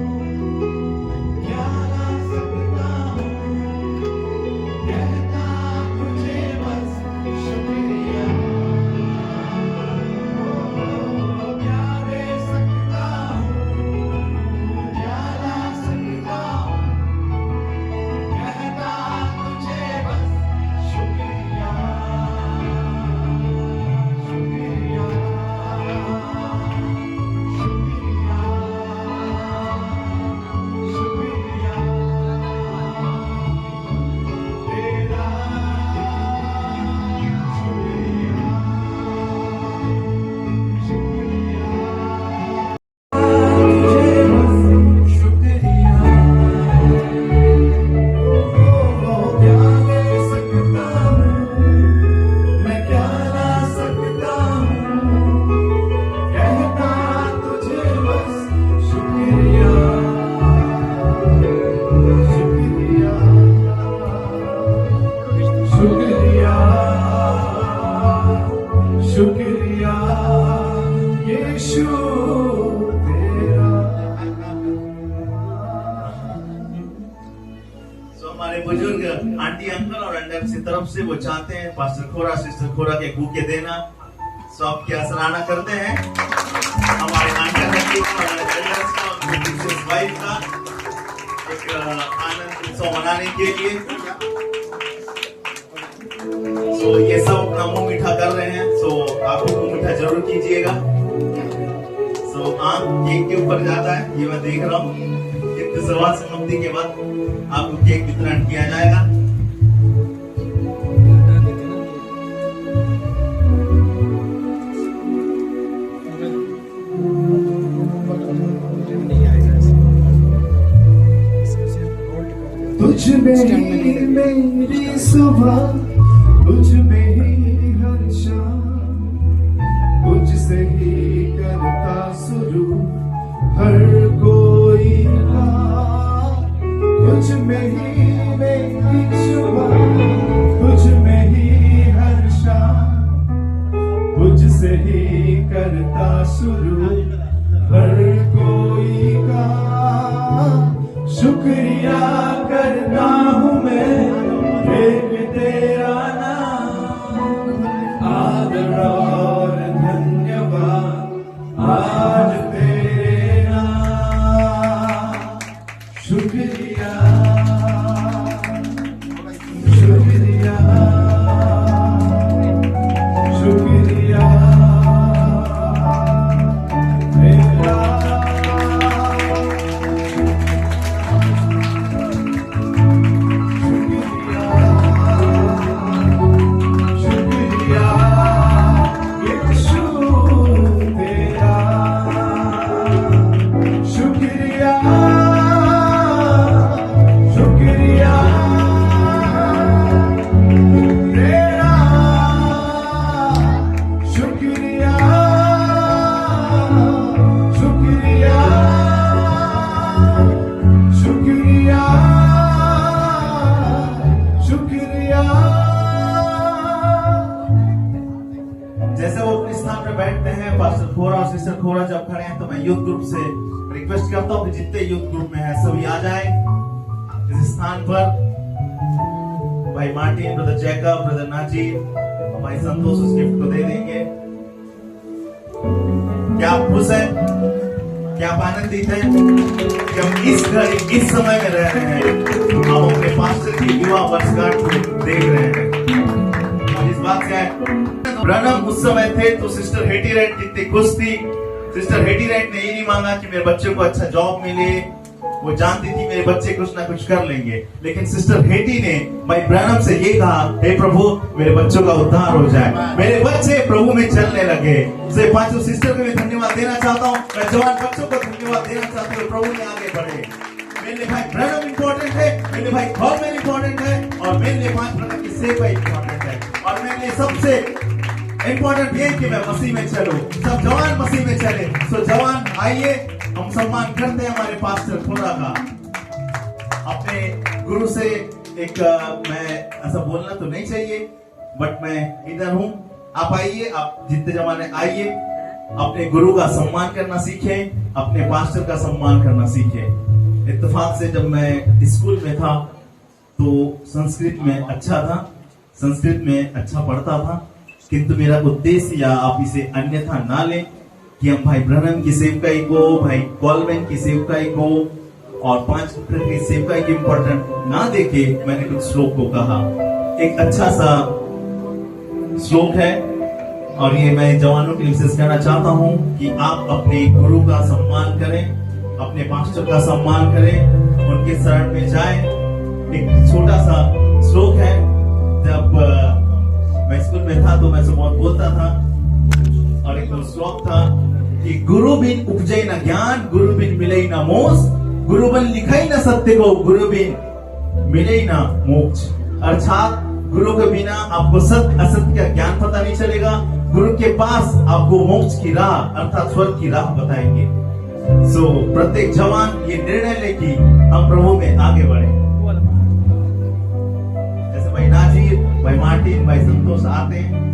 क्या ला सकता हूँ, कहता तुझे बस शुक्रिया। क्या ले सकता हूँ, क्या ला सकता हूँ, कहता तुझे बस शुक्रिया शुक्रिया शुक्रिया शुक्रिया तेरा, शुक्रिया यीशु तेरा। सो हमारे बुजुर्ग आंटी अंकल और अंडर की तरफ से वो चाहते हैं पास्टर खोरा सिस्टर खोरा के बुके देना। सो आप क्या सराहना करते हैं हमारे अंकल आंटी का और एल्डर्स का और मिसेस वाइफ का एक आनंद उत्सव मनाने के लिए। सो ये सब अपना मुंह मीठा कर रहे हैं, सो आप मुंह मीठा जरूर कीजिएगा। सो आम केक के ऊपर जाता है, ये मैं देख रहा हूँ। कितने सवाल समाप्ति के बाद आपको केक वितरण किया जाएगा। तुझ में ही मेरी सुबह, तुझ में ही हर शाम, तुझसे ही करता शुरू हर कोई रात। तुझ में ही मेरी सुबह, तुझ में ही हर शाम, तुझसे से ही करता शुरू हर कोई का शुक्रिया करता हूँ मैं एक तेरा नाम आदर और धन्यवाद आज तेरे नाम शुक्रिया शुक्रिया शुक्रिया तेरा शुक्रिया यीशु तेरा शुक्रिया शुक्रिया तेरा शुक्रिया शुक्रिया शुक्रिया शुक्रिया। जैसे वो अपने स्थान पे बैठते हैं, पास्टर खोरा और सिस्टर खोरा जब खड़े हैं, तो मैं यूथ ग्रुप से रिक्वेस्ट करता हूँ कि जितने यूथ ग्रुप में हैं सभी आ जाएं इस स्थान पर। भाई मार्टिन, ब्रदर जैकब, ब्रदर नाजीर, भाई संतोष उस गिफ्ट को दे देंगे। क्या आप खुश हैं? क्या आप आनंदित हैं कि हम इस घड़ी इस समय में रह रहे हैं? हम अपने पास्टर की विवाह वर्षगांठ को देख रहे हैं। और इस बात से ब्रनम उस समय थे तो सिस्टर हेटी राइट कितनी खुश थी। सिस्टर हेटी राइट ने ये नहीं मांगा कि मेरे बच्चे को अच्छा जॉब मिले, वो जानती थी मेरे बच्चे कुछ ना कुछ कर लेंगे, लेकिन सिस्टर हेटी ने भाई ब्रनम से ये कहा, हे प्रभु मेरे बच्चों का उद्धार हो जाए, मेरे बच्चे प्रभु में चलने लगे। से पांचों सिस्टर को भी धन्यवाद देना चाहता हूँ, मैं जवान बच्चों को धन्यवाद देना चाहता हूँ, प्रभु में आगे बढ़े। मेरे लिए भाई ब्रनम इंपॉर्टेंट है, मेरे लिए भाई गवर्नमेंट इंपॉर्टेंट है, और मेरे लिए 5 प्रकार की सेवा इंपॉर्टेंट है, और मेरे लिए सबसे इंपॉर्टेंट ये कि मैं मसीह में चलूं, सब जवान मसीह में चले। सो जवान आइए, हम सम्मान करते हैं हमारे पास्टर खोरा का। अपने गुरु से एक मैं ऐसा बोलना तो नहीं चाहिए, बट मैं इधर हूं, आप आइए, आप जितने जवान आइए, अपने गुरु का सम्मान करना सीखें, अपने पास्टर का सम्मान करना सीखें। इत्तेफाक से जब मैं स्कूल में था तो संस्कृत में अच्छा था, संस्कृत में अच्छा पढ़ता था, किंतु मेरा उद्देश्य, या आप इसे अन्यथा ना लें, कि हम भाई ब्रनम की सेवकाई को, भाई कॉलमैन की सेवकाई को और 5 की सेवकाई की इम्पोर्टेंट ना देके मैंने कुछ श्लोक को कहा। एक अच्छा सा श्लोक है, और ये मैं जवानों के लिए विशेष कहना चाहता हूँ कि आप अपने गुरु का सम्मान करें, अपने पास्टर का सम्मान करें, उनके शरण में जाएं। एक छोटा सा श्लोक है, जब मैं स्कूल में था तो मैं से बहुत बोलता था, और एक श्लोक था कि गुरु बिन उपजे न ज्ञान, गुरु बिन मिले न मोक्ष, गुरु बिन लिखे न सत्य को, गुरु बिन मिले न मोक्ष। अर्थात गुरु के बिना आपको सत्य असत्य का ज्ञान पता नहीं चलेगा, गुरु के पास आपको मोक्ष की राह अर्थात स्वर्ग की राह बताएंगे। सो प्रत्येक जवान ये निर्णय ले कि हम प्रभु में आगे बढ़े। जैसे भाई नाजीर, भाई मार्टिन, भाई संतोष आते हैं,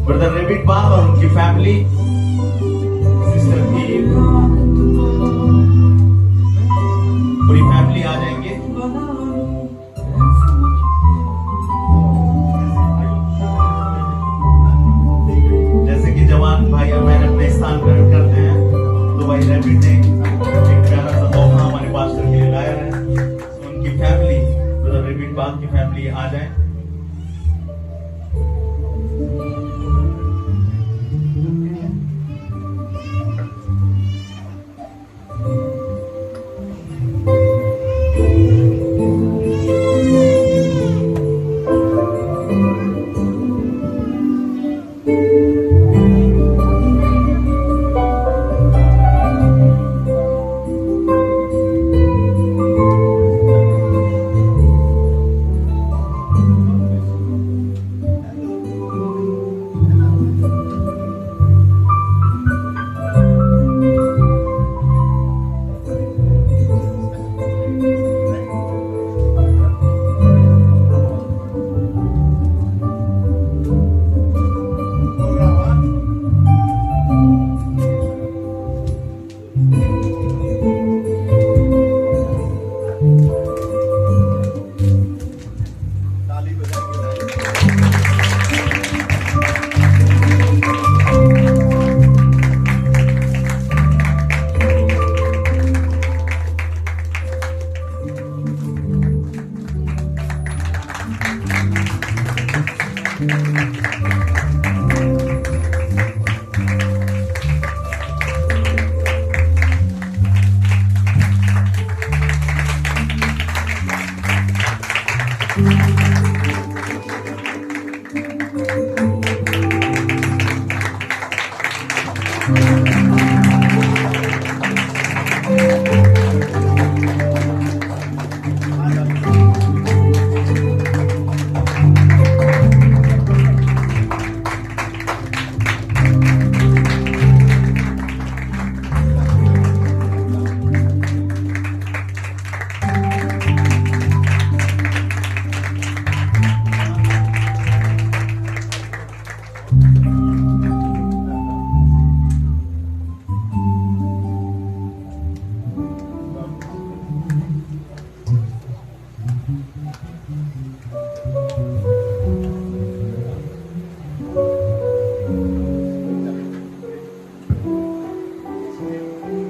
ब्रदर रेबिट बाग और उनकी फैमिली, सिस्टर की पूरी फैमिली आ जाएंगे। जैसे कि जवान भाई और बहन अपने स्थान ग्रहण करते हैं, तो भाई रेबिट ने एक प्यारा सा तोहफा हमारे पास्टर के लिए लाया है। तो उनकी फैमिली, ब्रदर रेबिट बाग की फैमिली आ जाए।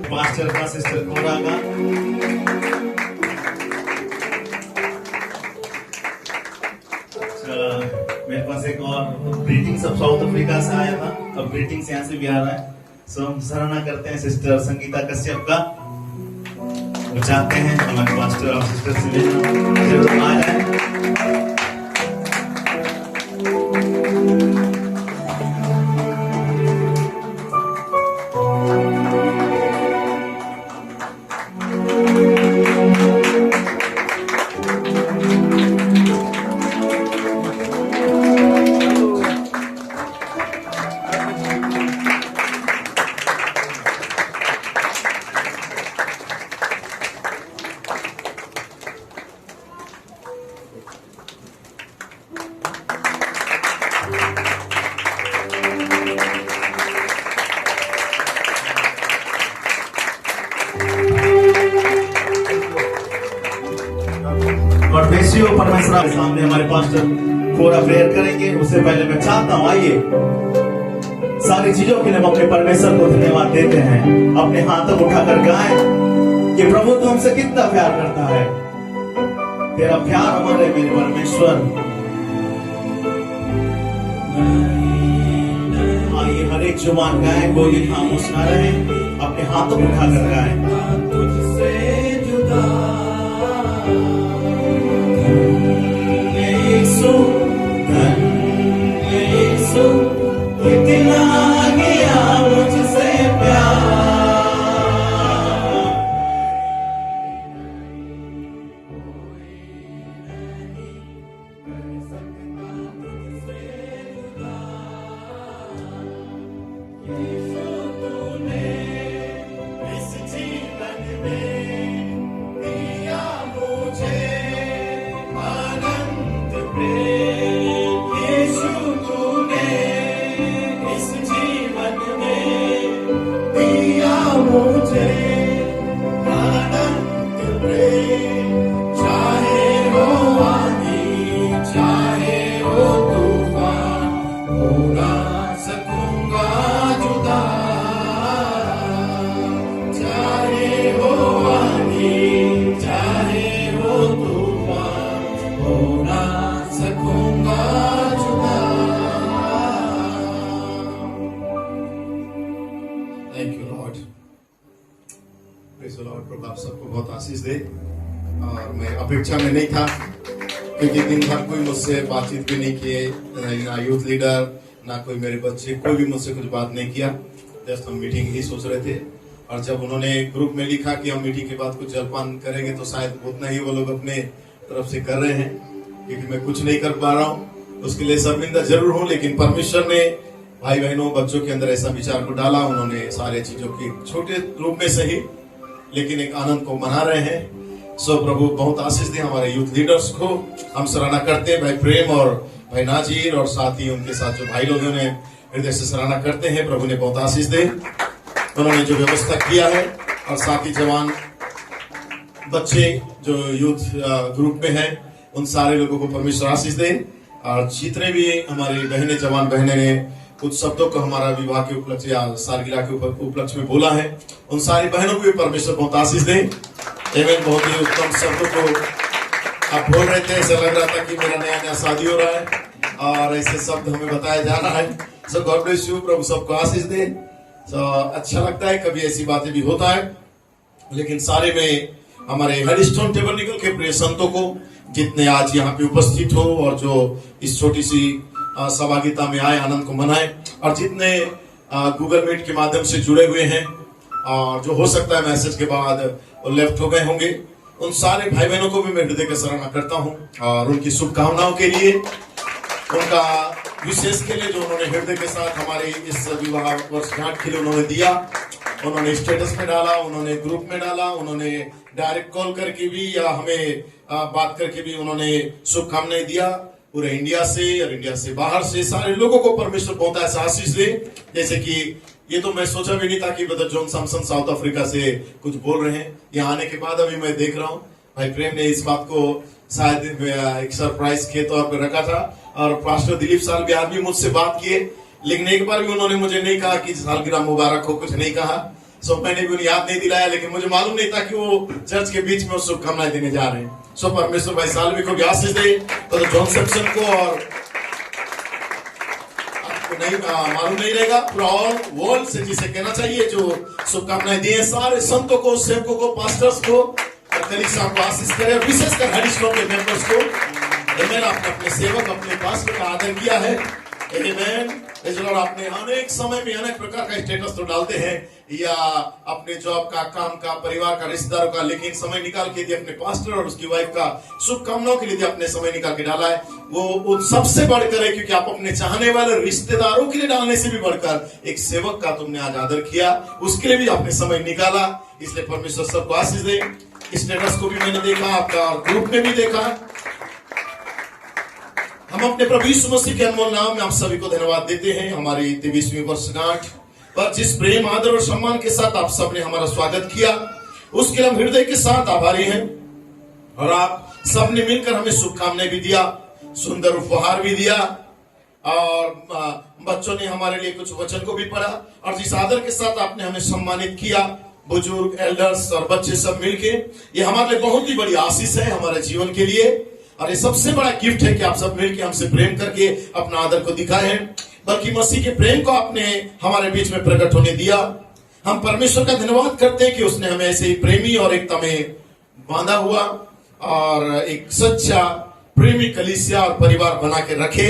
पास्टर का, सिस्टर कोरा का, मेरे पास एक और ग्रीटिंग्स अब साउथ अफ्रीका से आया था, अब ग्रीटिंग्स यहाँ से भी आ रहा है। सो हम सराहना करते हैं सिस्टर संगीता कश्यप का। वो चाहते हैं हमारे पास्टर और सिस्टर से लेना जरूर आ जाए। और बेसियो परमेश्वर के सामने हमारे पास्टर पूरा प्रेयर करेंगे। उससे पहले मैं चाहता हूँ, आइए सारी चीजों के लिए हम अपने परमेश्वर को धन्यवाद देते हैं। अपने हाथों उठाकर गाएं कि प्रभु तू हमसे कितना प्यार करता है। तेरा प्यार हमारे मेरे परमेश्वर। आइए हर एक जुबान गाएं, कोई खामोश ना रहे, अपने हाथों उठाकर गाएं। तुझसे जुदा कितना गया मुझसे प्यार मुझे अनंत प्रेम, चाहे हो आंधी चाहे हो तूफान, हो ना सकूंगा जुदा। चाहे हो आंधी चाहे हो तूफान, हो ना सकूंगा जुदा। Thank you lord, praise the lord. प्रभु आप सबको बहुत आशीष दे। और मैं अपेक्षा में नहीं था, क्योंकि दिन भर कोई मुझसे बातचीत भी नहीं किए, ना यूथ लीडर ना कोई मेरे बच्चे, कोई भी मुझसे कुछ बात नहीं किया। जस्ट हम मीटिंग ही सोच रहे थे, और जब उन्होंने ग्रुप में लिखा कि हम मीटिंग के बाद कुछ जलपान करेंगे, तो शायद उतना ही वो लोग अपने तरफ से कर रहे हैं, क्योंकि मैं कुछ नहीं कर पा रहा हूँ। उसके लिए शर्मिंदा जरूर हूँ, लेकिन परमेश्वर ने भाई बहनों बच्चों के अंदर ऐसा विचार को डाला। उन्होंने सारे चीजों की छोटे रूप में सही, लेकिन एक आनंद को मना रहे हैं। सो प्रभु बहुत आशीष दे हमारे यूथ लीडर्स को। हम सराहना करते हैं भाई प्रेम और भाई नाजीर, और साथ ही उनके साथ जो भाई लोगों ने हृदय से सराहना करते हैं। प्रभु ने बहुत आशीष दे, उन्होंने जो व्यवस्था किया है, और साथ ही जवान बच्चे जो यूथ ग्रुप में हैं, उन सारे लोगों को परमेश्वर आशीष दे। और जितने भी हमारी बहनें जवान बहनें ने कुछ शब्दों को हमारा विवाह के उपलक्ष्य या सालगिरह के उपलक्ष्य में बोला है, उन सारी बहनों को भी परमेश्वर बहुत आशीष दे। एवं बहुत ही उत्तम शब्दों को आप बोल रहे थे, ऐसा लग रहा था कि मेरा नया नया शादी हो रहा है, और ऐसे शब्द हमें बताया जा रहा है। सो गॉड ब्लेस यू, प्रभु सबको आशीष दे। सो अच्छा लगता है, कभी ऐसी बातें भी होता है, लेकिन सारे में हमारे हेडस्टोन टेबरनेकल के प्रिय संतों को, जितने आज यहाँ पे उपस्थित हो और जो इस छोटी सी सहभागिता में आए, आनंद को मनाए, और जितने गूगल मीट के माध्यम से जुड़े हुए हैं, और जो हो सकता है मैसेज के बाद वो लेफ्ट हो गए होंगे, उन सारे भाई बहनों को भी मैं हृदय का सराहना करता हूँ, और उनकी शुभकामनाओं के लिए, उनका विशेष के लिए जो उन्होंने हृदय के साथ हमारे इस विवाह वर्षगांठ के लिए उन्होंने दिया। उन्होंने स्टेटस में डाला, उन्होंने ग्रुप में डाला, उन्होंने डायरेक्ट कॉल करके भी या हमें बात करके भी उन्होंने शुभकामनाएं दिया। पूरे इंडिया से और इंडिया से बाहर से सारे लोगों को परमेश्वर बहुत ऐसा आशीष दे। जैसे कि ये तो मैं सोचा भी नहीं था कि brother John Samson south Africa से कुछ बोल रहे हैं। यहाँ आने के बाद अभी मैं देख रहा हूँ भाई प्रेम ने इस बात को शायद एक सरप्राइज के तौर पर रखा था, और पास्टर दिलीप साल बिहार भी मुझसे बात किए, लेकिन एक बार भी उन्होंने मुझे नहीं कहा कि सालगिरह मुबारक हो, कुछ नहीं कहा। सो मैंने भी उन्हें याद नहीं दिलाया, लेकिन मुझे मालूम नहीं था कि वो चर्च के बीच में शुभकामनाएं देने जा रहे हैं। सो परमेश्वर भाई सालवी को भी आशीष दे, तो जॉन सैमसन को, और आपको नहीं मालूम नहीं रहेगा, पूरा ऑल वर्ल्ड से जिसे कहना चाहिए जो शुभकामनाएं दिए, सारे संतों को, सेवकों को, पास्टर्स को, और कलीसिया को आशीष करे, विशेषकर हेडस्टोन के मेंबर्स को। आमेन। आपने अपने सेवक, अपने पास्टर का आदर किया है। आमेन। और आपने अनेक समय में अनेक प्रकार का स्टेटस तो डालते हैं, या अपने जॉब का, काम का, परिवार का, रिश्तेदारों का, लेकिन समय निकाल के दिए अपने पास्टर और उसकी वाइफ का शुभकामनाओं के लिए अपने समय निकाल के डाला है। वो सबसे बढ़कर है, क्योंकि आप अपने चाहने वाले रिश्तेदारों के लिए डालने से भी बढ़कर एक सेवक का तुमने आज आदर किया, उसके लिए भी आपने समय निकाला। इसलिए परमेश्वर सबको आशीष दे। स्टेटस को भी मैंने देखा, आपका ग्रुप में भी देखा। हम अपने प्रभु यीशु मसीह के अनमोल नाम में आप सभी को धन्यवाद देते हैं। हमारी 23वीं वर्षगांठ पर जिस प्रेम, आदर और सम्मान के साथ आप सबने हमारा स्वागत किया, उसके लिए हम हृदय के साथ आभारी हैं। और आप सबने मिलकर हमें शुभकामनाएं भी दिया, सुंदर उपहार भी दिया, और बच्चों ने हमारे लिए कुछ वचन को भी पढ़ा, और जिस आदर के साथ आपने हमें सम्मानित किया, बुजुर्ग, एल्डर्स और बच्चे सब मिलके, ये हमारे लिए बहुत ही बड़ी आशीष है हमारे जीवन के लिए। और ये सबसे बड़ा गिफ्ट है कि आप सब मिलके हमसे प्रेम करके अपना आदर को दिखाए हैं, बल्कि मसीह के प्रेम को आपने हमारे बीच में प्रकट होने दिया। हम परमेश्वर का धन्यवाद करते हैं कि उसने हमें ऐसे ही प्रेमी और एकता में बांधा हुआ, और एक सच्चा प्रेमी कलीसिया और परिवार बना के रखे,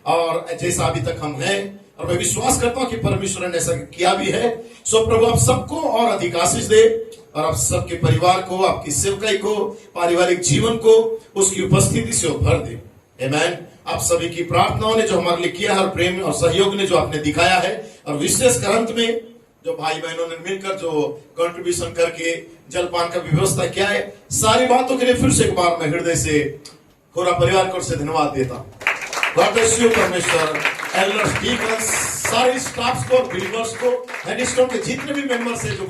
और जैसा अभी तक हम हैं। और मैं विश्वास करता हूं कि परमेश्वर ने ऐसा किया भी है। सो प्रभु आप सबको और अधिक आशीष दे, और आप सबके परिवार को, आपकी सेवकाई को, पारिवारिक जीवन को उसकी उपस्थिति से भर दे। आमीन। आप सभी की प्रार्थनाओं ने जो हमारे लिए किया है, और प्रेम और सहयोग ने जो आपने दिखाया है, और विशेष अंत में जो भाई बहनों ने मिलकर जो कंट्रीब्यूशन करके जलपान का व्यवस्था किया है, सारी बातों के लिए फिर से एक बार मैं हृदय से पूरा परिवार को से धन्यवाद देता हूं। God bless you. परमेश्वर एल्डर्स, डीकन्स, सारे स्टाफ्स को और बिलीवर्स को, हेडस्टोन के जितने भी मेंबर्स हैं जो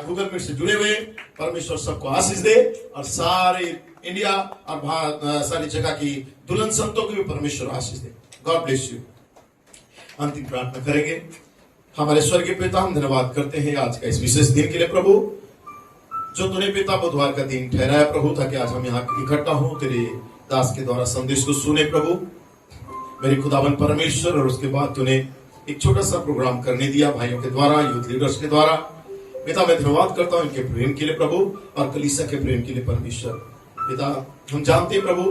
गूगल मीट से जुड़े हुए, परमेश्वर सबको आशीष दे और सारे इंडिया और भारत सारी जगह की दुल्हन संतों को भी परमेश्वर आशीष दे। God bless you. अंतिम प्रार्थना करेंगे। हमारे स्वर्गीय पिता, हम धन्यवाद करते हैं आज का इस विशेष दिन के लिए प्रभु, जो तूने पिता बुधवार का दिन ठहराया प्रभु, ताकि आज हम यहाँ इकट्ठा हो तेरे दास के द्वारा संदेश को सुने प्रभु मेरे खुदावन परमेश्वर। और उसके बाद तूने एक छोटा सा प्रोग्राम करने दिया भाइयों के द्वारा, यूथ लीडर्स के द्वारा। पिता मैं धन्यवाद करता हूँ इनके प्रेम के लिए प्रभु और कलीसिया के प्रेम के लिए परमेश्वर। पिता हम जानते हैं प्रभु,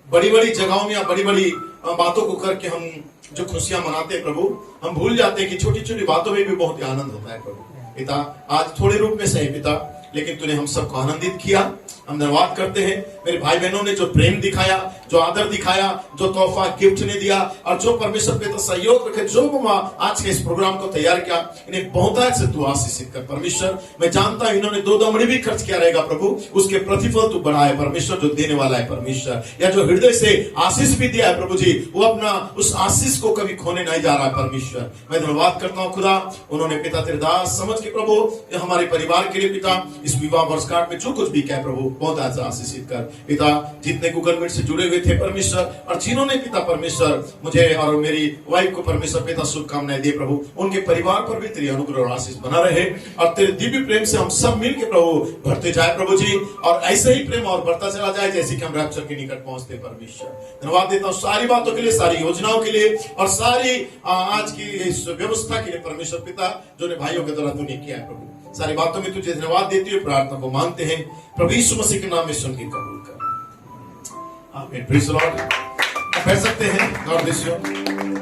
बड़ी बड़ी जगहों में या बड़ी बड़ी बातों को करके हम जो खुशियां मनाते हैं प्रभु, हम भूल जाते हैं कि छोटी छोटी बातों में भी बहुत ही आनंद होता है प्रभु। पिता आज थोड़े रूप में सही पिता, लेकिन तूने हम सबको आनंदित किया। हम धन्यवाद करते हैं मेरे भाई बहनों ने जो प्रेम दिखाया, जो आदर दिखाया, जो तोहफा गिफ्ट ने दिया और जो परमेश्वर पे तो सहयोग रखे, जो आज के इस प्रोग्राम को तैयार किया, इन्हें बहुतायत से तू आशीषित कर परमेश्वर। मैं जानता हूं इन्होंने 2 दमड़ी भी खर्च किया रहेगा प्रभु, उसके प्रतिफल तू बढ़ाए परमेश्वर, जो देने वाला है परमेश्वर। या जो हृदय से आशीष भी दिया है प्रभु जी, वो अपना उस आशीष को कभी खोने नहीं जा रहा है परमेश्वर। मैं धन्यवाद करता हूँ खुदा, उन्होंने पिता तेरे दास समझ के प्रभु हमारे परिवार के लिए पिता इस विवाह वर्षगांठ में जो कुछ भी कहे प्रभु बहुत आज आशीषित कर पिता। जितने गूगल मीट से जुड़े हुए थे परमेश्वर, और जिन्होंने पिता परमेश्वर मुझे और मेरी वाइफ को परमेश्वर पिता शुभकामनाएं दे प्रभु, उनके परिवार पर भी तेरी अनुग्रह और आशीष बना रहे और तेरे दिव्य प्रेम से हम सब मिलकर प्रभु बढ़ते जाए प्रभु जी, और ऐसे ही प्रेम और बढ़ता चला जाए जैसे कि हम रैप्चर के निकट पहुंचते परमेश्वर। धन्यवाद देता हूँ सारी बातों के लिए, सारी योजनाओं के लिए और सारी आज की इस व्यवस्था के लिए परमेश्वर पिता, जो ने भाइयों के द्वारा तूने किया है प्रभु। सारी बातों में तुझे धन्यवाद देते हुए प्रार्थना को मांगते हैं प्रभु यीशु मसीह के नाम में सुन के कबूल कर। आमीन। Praise the Lord. बैठ सकते हैं। God bless you.